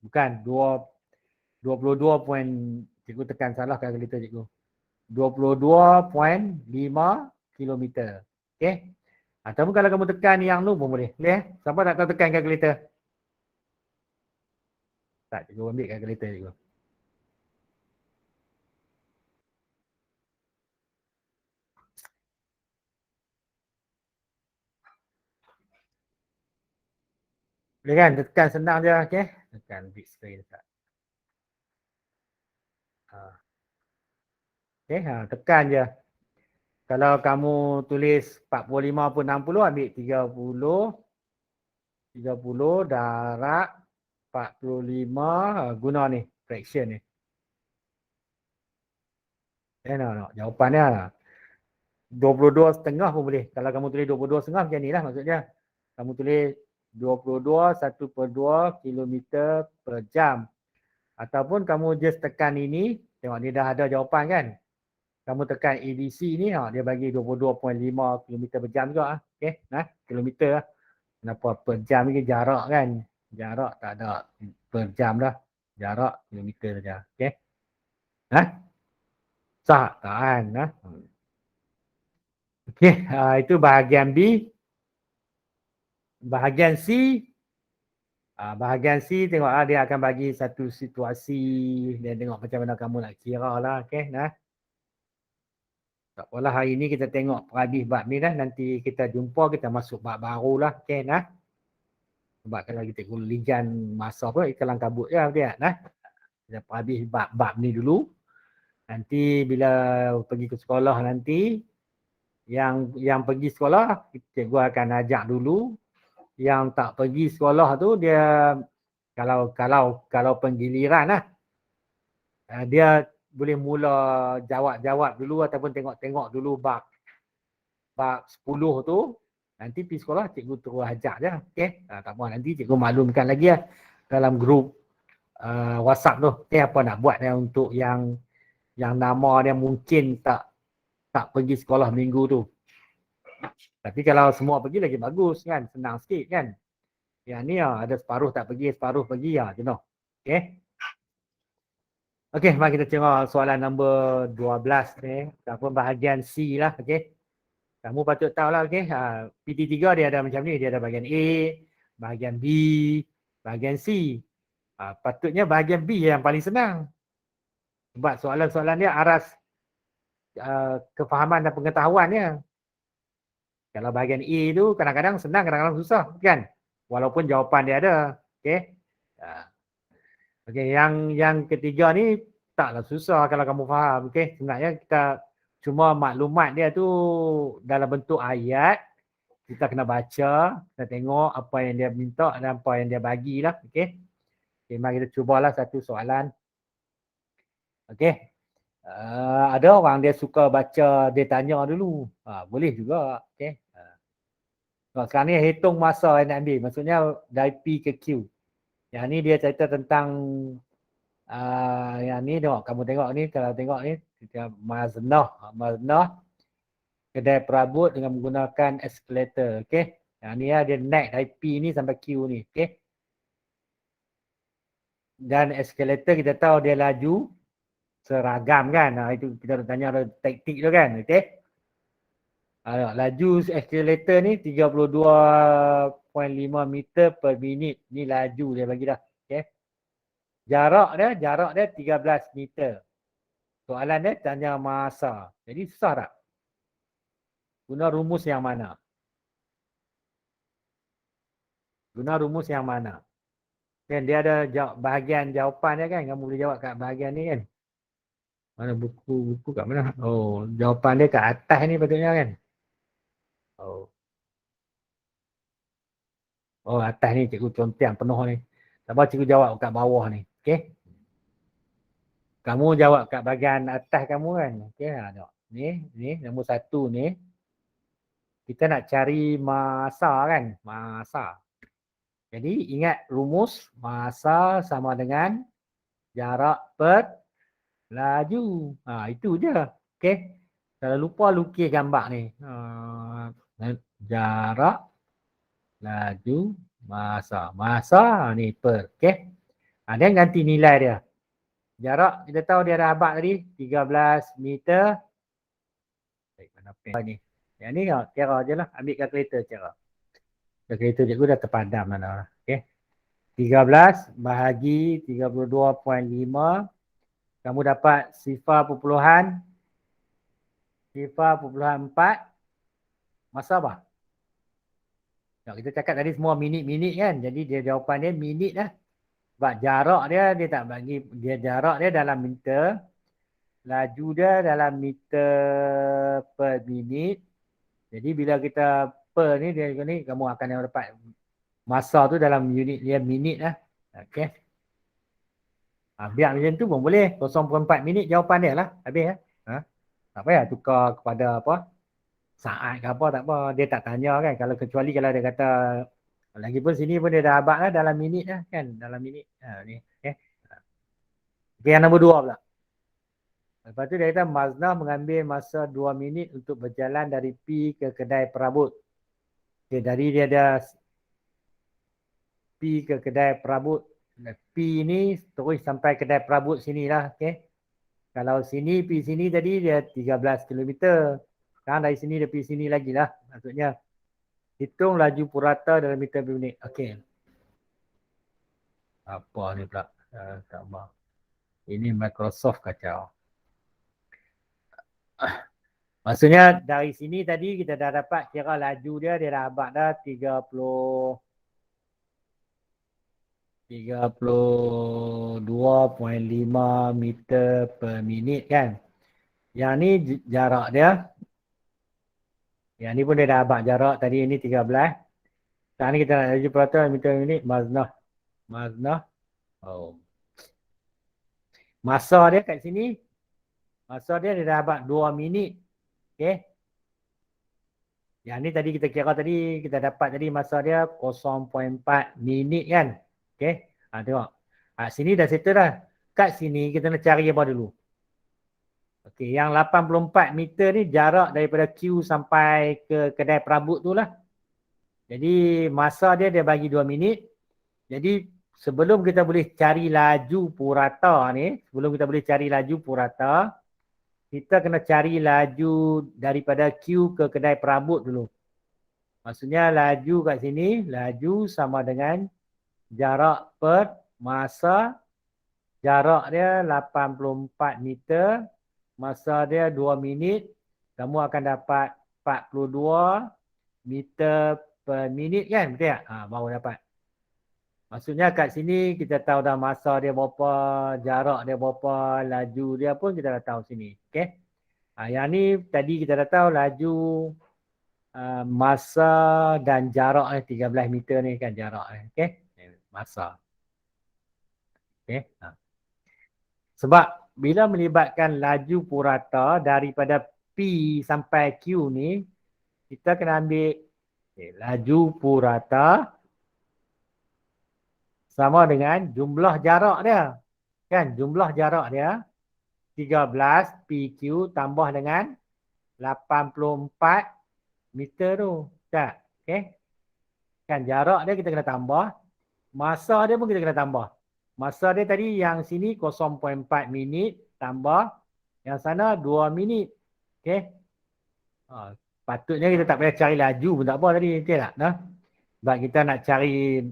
Bukan 22. Cikgu tekan salah kalkulator cikgu. 22.5 kilometer. Okay. Ataupun kalau kamu tekan yang tu pun boleh. Boleh? Siapa tak tahu tekan kalkulator? Tak, cikgu ambil kalkulator cikgu. Boleh kan? Tekan senang je. Okay. Tekan big screen. Okay. Tekan je. Kalau kamu tulis 45 pun 60, ambil 30 darab 45, guna ni, fraction ni. No. Jawapan dia 22,5 pun boleh. Kalau kamu tulis 22,5 macam ni lah maksudnya. Kamu tulis 22 1/2 kilometer per jam. Ataupun kamu just tekan ini, tengok ni dah ada jawapan kan. Kamu tekan ABC ni, dia bagi 22.5 km per jam juga. Okay, kilometer lah. Kenapa per jam ni jarak kan. Jarak tak ada per jam lah. Jarak kilometer saja. Okay. Sah tak kan? Okay, itu bahagian B. Bahagian C. Bahagian C tengok dia akan bagi satu situasi. Dan tengok macam mana kamu nak kira lah. Okay, tak apalah, hari ni kita tengok perhabis bab ni dah. Nanti kita jumpa, kita masuk bab baru lah. Okay, sebab kalau kita ligan masa pun, kelang kabut je. Kita perhabis bab ni dulu. Nanti bila pergi ke sekolah nanti, yang pergi sekolah, cikgu akan ajak dulu. Yang tak pergi sekolah tu, dia kalau penggiliran lah. Dia boleh mula jawab dulu ataupun tengok dulu bab 10 tu. Nanti pergi sekolah cikgu terus ajar je. Okey. Tak apa, nanti cikgu maklumkan lagi lah dalam grup WhatsApp tu. Okey, apa nak buat untuk yang nama dia mungkin tak pergi sekolah minggu tu. Tapi kalau semua pergi lagi bagus kan, senang sikit kan. Yang ni ada separuh tak pergi, separuh pergi jenuh. Okey. Okey, mari kita tengok soalan nombor 12 ni, ataupun bahagian C lah. Okey. Kamu patut tahu lah, okey. PT3 dia ada macam ni, dia ada bahagian A, bahagian B, bahagian C. Patutnya bahagian B yang paling senang. Sebab soalan-soalan dia aras kefahaman dan pengetahuan dia. Kalau bahagian A tu kadang-kadang senang, kadang-kadang susah kan. Walaupun jawapan dia ada. Okey. Okey, yang ketiga ni taklah susah kalau kamu faham. Okey, sebenarnya kita cuma maklumat dia tu dalam bentuk ayat. Kita kena baca, kita tengok apa yang dia minta dan apa yang dia bagilah. Okey. Okay, mari kita cubalah satu soalan. Okey. Ada orang dia suka baca, dia tanya dulu. Boleh juga. Okey. Sekarang ni hitung masa yang nak ambil. Maksudnya dari P ke Q. Yang ni dia cerita tentang yang ni tengok. Kamu tengok ni. Kalau tengok ni. Maznah. Kedai perabot dengan menggunakan eskalator. Okey. Yang ni dia naik dari P ni sampai Q ni. Okey. Dan eskalator kita tahu dia laju seragam kan. Itu kita tanya taktik tu kan. Okey. Laju eskalator ni 32.5 meter per minit. Ni laju dia bagi dah. Okay. Jarak dia 13 meter. Soalan dia tanya masa. Jadi susah tak? Guna rumus yang mana? Kan dia ada bahagian jawapan dia kan. Kamu boleh jawab kat bahagian ni kan. Mana buku kat mana? Oh, jawapan dia kat atas ni patutnya kan. Oh, atas ni cikgu contoh penuh ni. Sabar cikgu jawab kat bawah ni. Okey. Kamu jawab kat bahagian atas kamu kan. Okey, tengok. Ni nombor 1 ni. Kita nak cari masa kan. Masa. Jadi ingat rumus masa sama dengan jarak per laju. Itu je. Okey. Kalau lupa lukis gambar ni. Jarak, laju, masa. Masa ni per. Okey. Dia ganti nilai dia. Jarak kita tahu dia ada abad tadi 13 meter. Baik, mana pen ni. Yang ni kira je lah. Ambil kalkulator kira. Kalkulator cikgu dah terpadam mana. Okey. 13 bahagi 32.5. Kamu dapat 0.4. Masa apa? Kita cakap tadi semua minit-minit kan. Jadi dia jawapan dia minit lah. Sebab jarak dia tak bagi. Jarak dia dalam meter. Laju dia dalam meter per minit. Jadi bila kita per ni, kamu akan dapat masa tu dalam unit dia minit lah. Okey. Biar macam tu pun boleh. 0.4 minit jawapan dia lah. Habis lah. Tak payah tukar kepada apa. Saat ke apa, tak apa. Dia tak tanya kan. Kecuali kalau dia kata, lagipun sini pun dia dah abad lah dalam minit lah kan. Dalam minit. Ni. Okay. Okay, yang nombor 2 pula. Lepas tu dia kata Maznah mengambil masa 2 minit untuk berjalan dari P ke kedai perabot. Okay, dari dia ada P ke kedai perabot. P ni terus sampai kedai perabot sini lah. Okay. Kalau sini, P sini tadi dia 13 km. Sekarang dari sini dia pergi sini lagi lah. Maksudnya hitung laju purata dalam meter per minit. Okey. Apa ni pula? Tak mahu. Ini Microsoft kacau. Maksudnya dari sini tadi kita dah dapat kira laju dia dah abad dah 32.5 meter per minit kan. Yang ni jarak dia. Yang ni pun dia dah abad jarak tadi ini 13. Sekarang ni kita nak laju purata meter per minit. Maznah. Oh. Masa dia kat sini Masa dia dapat 2 minit. Okey. Yang ni tadi kita kira tadi, kita dapat tadi masa dia 0.4 minit kan. Okey. Tengok. Sini dah settle dah. Kat sini kita nak cari apa dulu. Okey, yang 84 meter ni jarak daripada Q sampai ke kedai perabot tu lah. Jadi masa dia bagi 2 minit. Jadi sebelum kita boleh cari laju purata ni, kita kena cari laju daripada Q ke kedai perabot dulu. Maksudnya laju kat sini, laju sama dengan jarak per masa, jarak dia 84 meter, masa dia 2 minit, kamu akan dapat 42 meter per minit kan, betul tak? Baru dapat. Maksudnya kat sini kita tahu dah masa dia berapa, jarak dia berapa, laju dia pun kita dah tahu sini. Okey. Yang ni tadi kita dah tahu laju, masa dan jarak 13 meter ni kan jarak. Okey. Masa. Okey. Sebab bila melibatkan laju purata daripada P sampai Q ni, kita kena ambil laju purata sama dengan jumlah jarak dia. Kan jumlah jarak dia 13 PQ tambah dengan 84 meter tu. Tak? Okey. Kan jarak dia kita kena tambah. Masa dia pun kita kena tambah. Masa dia tadi yang sini 0.4 minit tambah yang sana 2 minit. Okey. Patutnya kita tak payah cari laju pun tak apa tadi. Betul tak? Nah? Sebab kita nak cari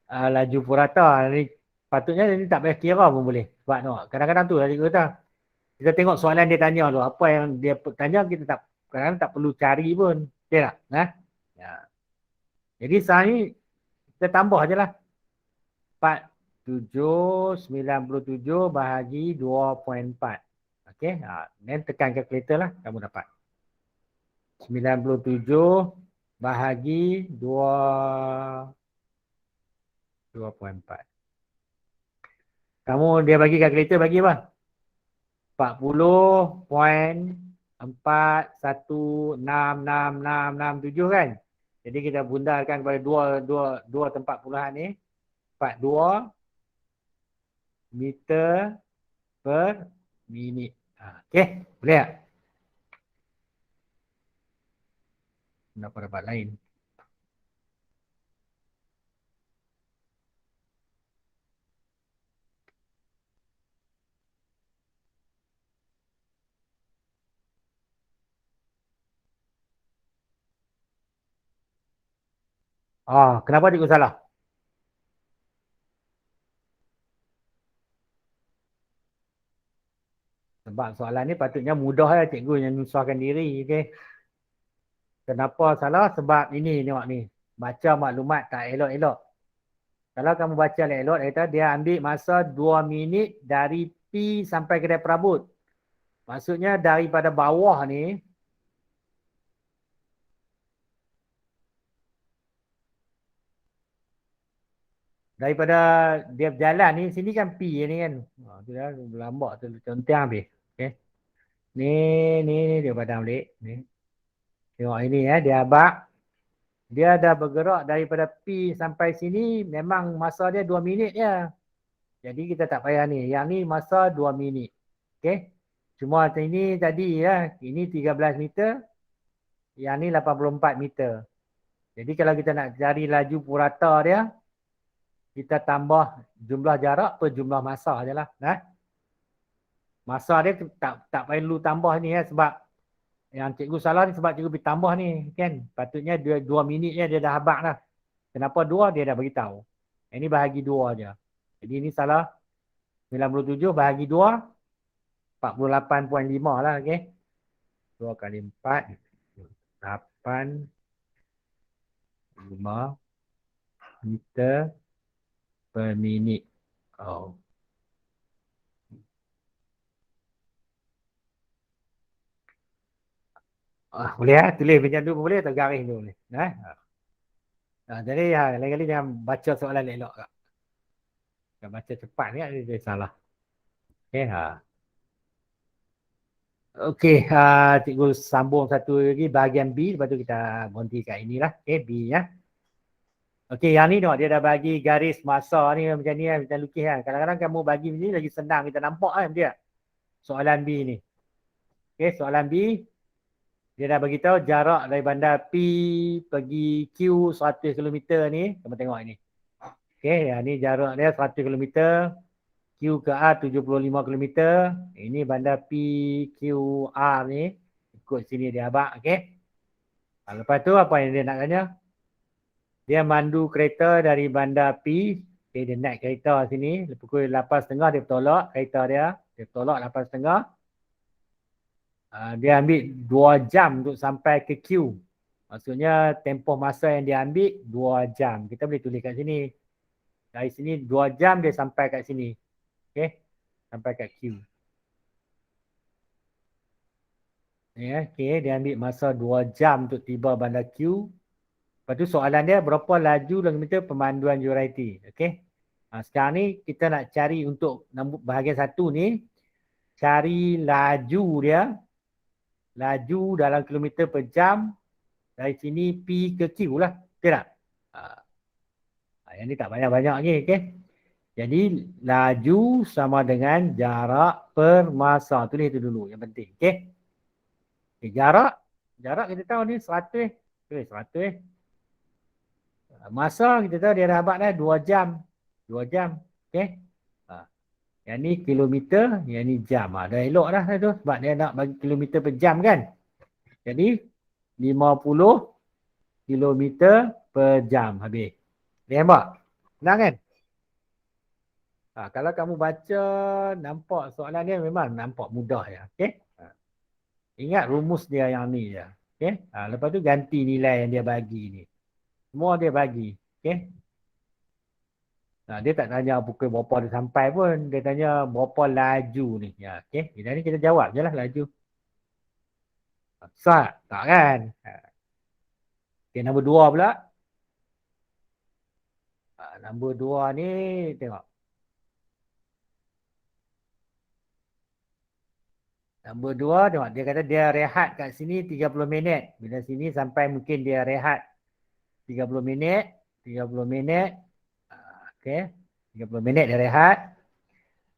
laju purata ni, patutnya ni tak payah kira pun boleh. Sebab no, kadang-kadang tu lah kita tengok soalan dia tanya tu, apa yang dia tanya kita kadang-kadang tak perlu cari pun. Betul tak? Nah? Ya. Jadi sekarang ni kita tambah je lah. 4797 bahagi 2.4. Okey. Then tekan kalkulator lah, kamu dapat 97 bahagi 2.4. Kamu dia bagi kalkulator bagi apa? 40.416667 kan? Jadi kita bundarkan kepada dua tempat puluhan ni. 42 meter per minit. Okey, boleh tak? Kenapa dapat lain? Kenapa cikgu salah? Sebab soalan ni patutnya mudah lah cikgu yang menyusahkan diri. Okay? Kenapa salah? Sebab ini tengok ni. Baca maklumat tak elok-elok. Kalau kamu baca elok-elok, dia ambil masa 2 minit dari P sampai kedai perabot. Maksudnya daripada bawah ni, daripada dia berjalan ni, sini kan P ni kan. Tu dah lambat tu, conteng habis. Okay. Ni dia padam balik. Ni. Tengok ini dia abak. Dia dah bergerak daripada P sampai sini, memang masa dia 2 minit je. Jadi kita tak payah ni. Yang ni masa 2 minit. Okay. Cuma ini tadi ini 13 meter. Yang ni 84 meter. Jadi kalau kita nak cari laju purata dia, kita tambah jumlah jarak per jumlah masa je lah. Masa dia tak perlu tambah ni sebab yang cikgu salah ni sebab cikgu pergi tambah ni kan. Patutnya 2 minit dia dah habaq dah. Kenapa 2 dia dah beritahu. Ini bahagi 2 je. Jadi ini salah 97 bahagi 2 48.5 lah. Okay. 2 kali 4 8 5 meter per minit. Boleh tulis macam tu pun boleh atau garis tu boleh. Jadi lain kali jangan baca soalan elok tak. Jangan baca cepat ni dia salah. Okey Okey, cikgu sambung satu lagi bahagian B, lepas tu kita berhenti kat inilah. Okey, B ya. Okey, yang ni tengok dia dah bagi garis masa ni macam ni kan, macam lukis kan. Kadang-kadang kamu bagi ni lagi senang kita nampak kan dia. Soalan B ni. Okey, soalan B dia dah bagi tahu jarak dari bandar P pergi Q 100 km ni. Kamu tengok ini. Okey, yang ni jarak dia 100 km. Q ke A 75 km. Ini bandar PQR ni. Ikut sini dia abang. Okey. Lepas tu apa yang dia nak tanya? Dia mandu kereta dari bandar P. Okay, dia naik kereta sini. Pukul 8.30 dia bertolak kereta dia. Dia bertolak 8.30. Dia ambil 2 jam untuk sampai ke Q. Maksudnya tempoh masa yang dia ambil 2 jam. Kita boleh tulis kat sini. Dari sini 2 jam dia sampai kat sini. Okey. Sampai kat Q. Ya, okay. Dia ambil masa 2 jam untuk tiba bandar Q. Lepas tu soalan dia berapa laju dalam kilometer pemanduan Jurati. Okey. Sekarang ni kita nak cari untuk bahagian satu ni. Cari laju dia. Laju dalam kilometer per jam. Dari sini P ke Q lah. Betul tak? Yang ni tak banyak-banyak ni. Okey. Jadi laju sama dengan jarak per masa. Tulis itu dulu yang penting. Okey. Okay, jarak kita tahu ni 100. Tulis 100. Masa kita tahu dia dah abad dah 2 jam. 2 jam. Okey. Yang ni kilometer, yang ni jam. Dah elok dah tu sebab dia nak bagi kilometer per jam kan. Jadi 50 kilometer per jam habis. Dia nampak? Senang kan? Kalau kamu baca nampak soalan dia memang nampak mudah ya. Okey. Ingat rumus dia yang ni je. Okey. Lepas tu ganti nilai yang dia bagi ni. Semua dia bagi. Okey. Dia tak tanya pukul berapa dia sampai pun. Dia tanya berapa laju ni. Ya, okey. Bila ni kita jawab je lah laju. Sah? Tak kan? Okey, nombor 2 pula. Nombor 2 ni tengok. Nombor 2 tengok. Dia kata dia rehat kat sini 30 minit. Bila sini sampai mungkin dia rehat 30 minit. 30 minit. Okey. 30 minit dia rehat.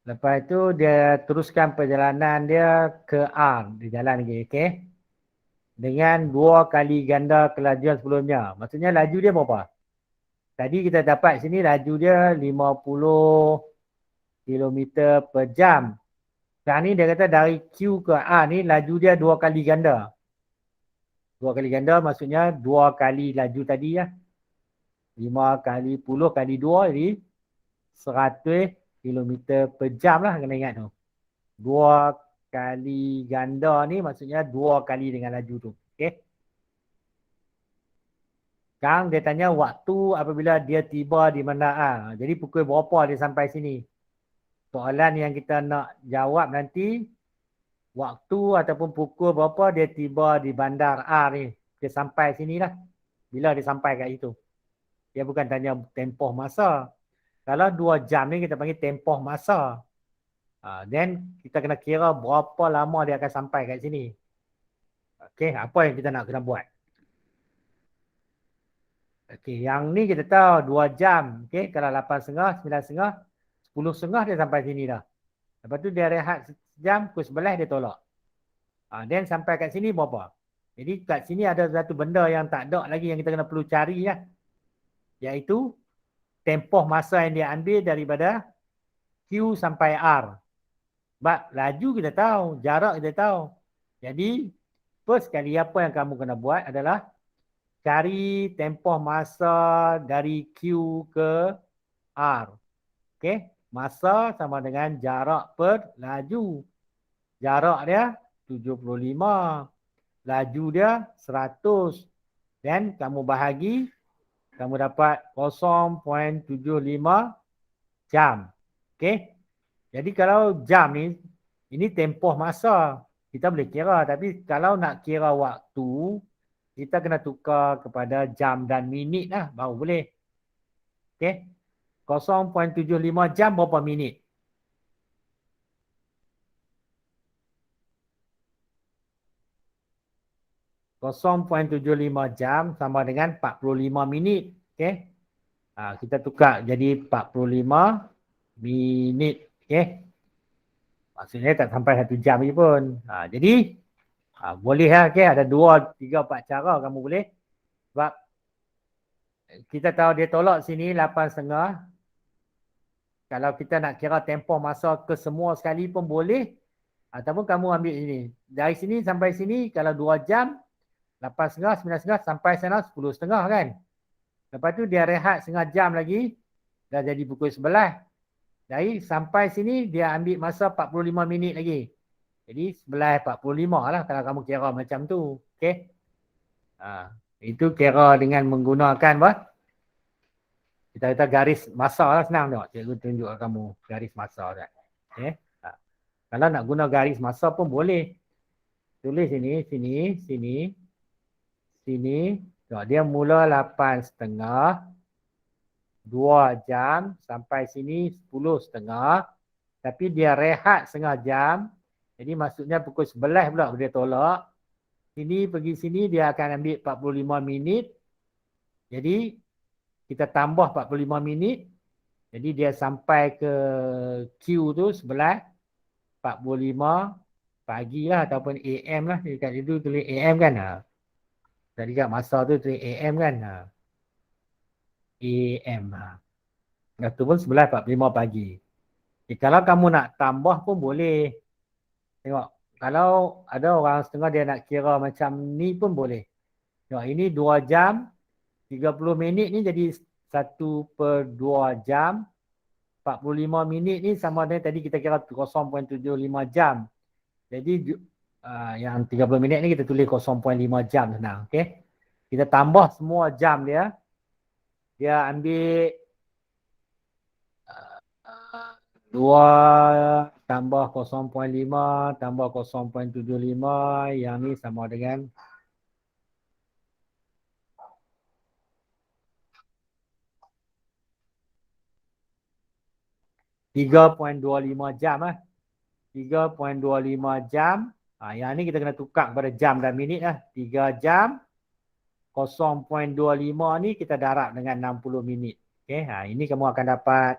Lepas tu dia teruskan perjalanan dia ke R. Dia jalan lagi. Okey. Dengan 2 kali ganda kelajuan sebelumnya. Maksudnya laju dia berapa? Tadi kita dapat sini laju dia 50 km per jam. Sekarang ni dia kata dari Q ke A ni laju dia 2 kali ganda. 2 kali ganda maksudnya 2 kali laju tadi ya. 5 kali 10 kali 2 jadi 100 km per jam lah kena ingat tu. 2 kali ganda ni maksudnya 2 kali dengan laju tu. Okey. Sekarang dia tanya waktu apabila dia tiba di bandar A. Jadi pukul berapa dia sampai sini? Soalan yang kita nak jawab nanti, waktu ataupun pukul berapa dia tiba di bandar A ni. Dia sampai sini lah. Bila dia sampai kat itu. Dia bukan tanya tempoh masa. Kalau 2 jam ni kita panggil tempoh masa. Then kita kena kira berapa lama dia akan sampai kat sini. Okey, apa yang kita nak kena buat? Okey, yang ni kita tahu 2 jam. Okey, kalau 8.30, 9.30, 10.30 dia sampai sini dah. Lepas tu dia rehat sejam, pukul 11 dia tolak. Then sampai kat sini berapa? Jadi kat sini ada satu benda yang tak ada lagi yang kita kena perlu cari lah. Iaitu tempoh masa yang dia ambil daripada Q sampai R. Sebab laju kita tahu, jarak kita tahu. Jadi first sekali apa yang kamu kena buat adalah cari tempoh masa dari Q ke R. Okey, masa sama dengan jarak per laju. Jarak dia 75. Laju dia 100. Dan kamu bahagi, kamu dapat 0.75 jam. Okey. Jadi kalau jam ni, ini tempoh masa. Kita boleh kira. Tapi kalau nak kira waktu, kita kena tukar kepada jam dan minit lah. Baru boleh. Okey. 0.75 jam berapa minit? 0.75 jam sama dengan 45 minit. Okey. Kita tukar jadi 45 minit. Okey. Maksudnya tak sampai 1 jam je pun. Jadi boleh lah. Okay. Ada 2, 3, 4 cara kamu boleh. Sebab kita tahu dia tolak sini 8.5. Kalau kita nak kira tempoh masa ke semua sekali pun boleh. Ataupun kamu ambil ini. Dari sini sampai sini kalau 2 jam, 8.5, 9.5 sampai sana 10.5 kan. Lepas tu dia rehat setengah jam lagi. Dah jadi pukul 11. Dari sampai sini dia ambil masa 45 minit lagi. Jadi 11.45 lah kalau kamu kira macam tu. Okay. Itu kira dengan menggunakan apa? Kita kata garis masa lah, senang tengok. Cikgu tunjuk kamu garis masa kan. Okay. Kalau nak guna garis masa pun boleh. Tulis sini, sini, sini, sini. Tengok, dia mula 8.5, 2 jam sampai sini 10.5. Tapi dia rehat setengah jam. Jadi maksudnya pukul 11 pula dia tolak. Sini pergi sini dia akan ambil 45 minit. Jadi kita tambah 45 minit. Jadi dia sampai ke Q tu 11.45 pagi lah ataupun AM lah. Dekat situ tulis AM kan. Tadi kat masa tu tulis AM kan. AM. Lepas tu pun 11.45 pagi. Kalau kamu nak tambah pun boleh. Tengok. Kalau ada orang setengah dia nak kira macam ni pun boleh. Tengok ini 2 jam. 30 minit ni jadi 1/2 jam. 45 minit ni sama dengan tadi kita kira 0.75 jam. Jadi yang 30 minit ni kita tulis 0.5 jam senang. Okay. Kita tambah semua jam dia. Dia ambil 2 tambah 0.5 tambah 0.75. Yang ni sama dengan 3.25 jam lah. 3.25 jam. Yang ni kita kena tukar kepada jam dan minit lah. 3 jam. 0.25 ni kita darab dengan 60 minit. Okay. Ini kamu akan dapat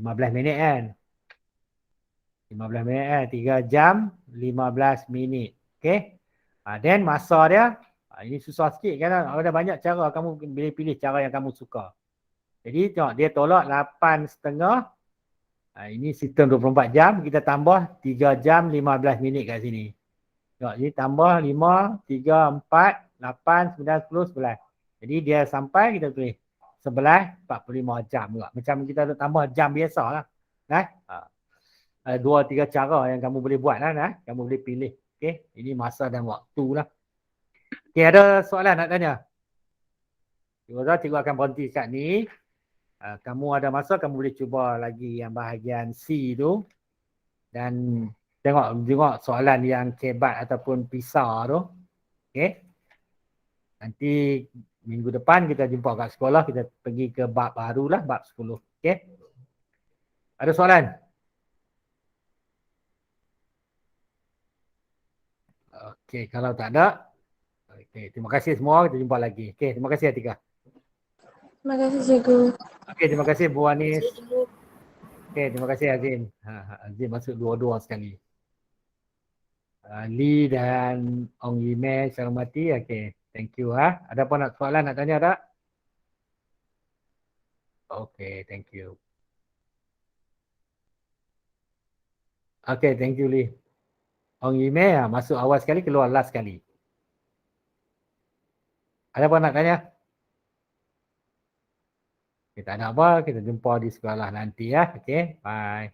15 minit kan. 15 minit kan. 3 jam 15 minit. Okay. Then masa dia. Ini susah sikit kan. Ada banyak cara. Kamu boleh pilih cara yang kamu suka. Jadi tengok dia tolak 8.5. Ini sistem 24 jam. Kita tambah 3 jam 15 minit kat sini. Tengok, jadi tambah 5, 3, 4, 8, 9, 10, 11. Jadi dia sampai kita tulis 11.45 jam juga. Macam kita tambah jam biasa lah. Ada 2-3 cara yang kamu boleh buat lah. Kamu boleh pilih. Okay. Ini masa dan waktu lah. Okay, ada soalan nak tanya? Cikgu akan berhenti kat ni. Kamu ada masa, kamu boleh cuba lagi yang bahagian C tu. Dan tengok soalan yang kebat ataupun pisar tu. Okay. Nanti minggu depan kita jumpa kat sekolah. Kita pergi ke bab baru lah, bab 10. Okay. Ada soalan? Okay, kalau tak ada. Okay, terima kasih semua. Kita jumpa lagi. Okay, terima kasih Atika. Terima kasih cikgu. Okay, terima kasih Bu Anis. Okay, terima kasih Azim. Azim masuk dua-dua sekali. Lee dan Ong Yime saya hormati. Okay, thank you. Ada apa nak soalan nak tanya tak? Okay, thank you. Okay, thank you Lee. Ong Yime masuk awal sekali, keluar last sekali. Ada apa nak tanya? Kita ada apa? Kita jumpa di sekolah nanti ya. Okay, bye.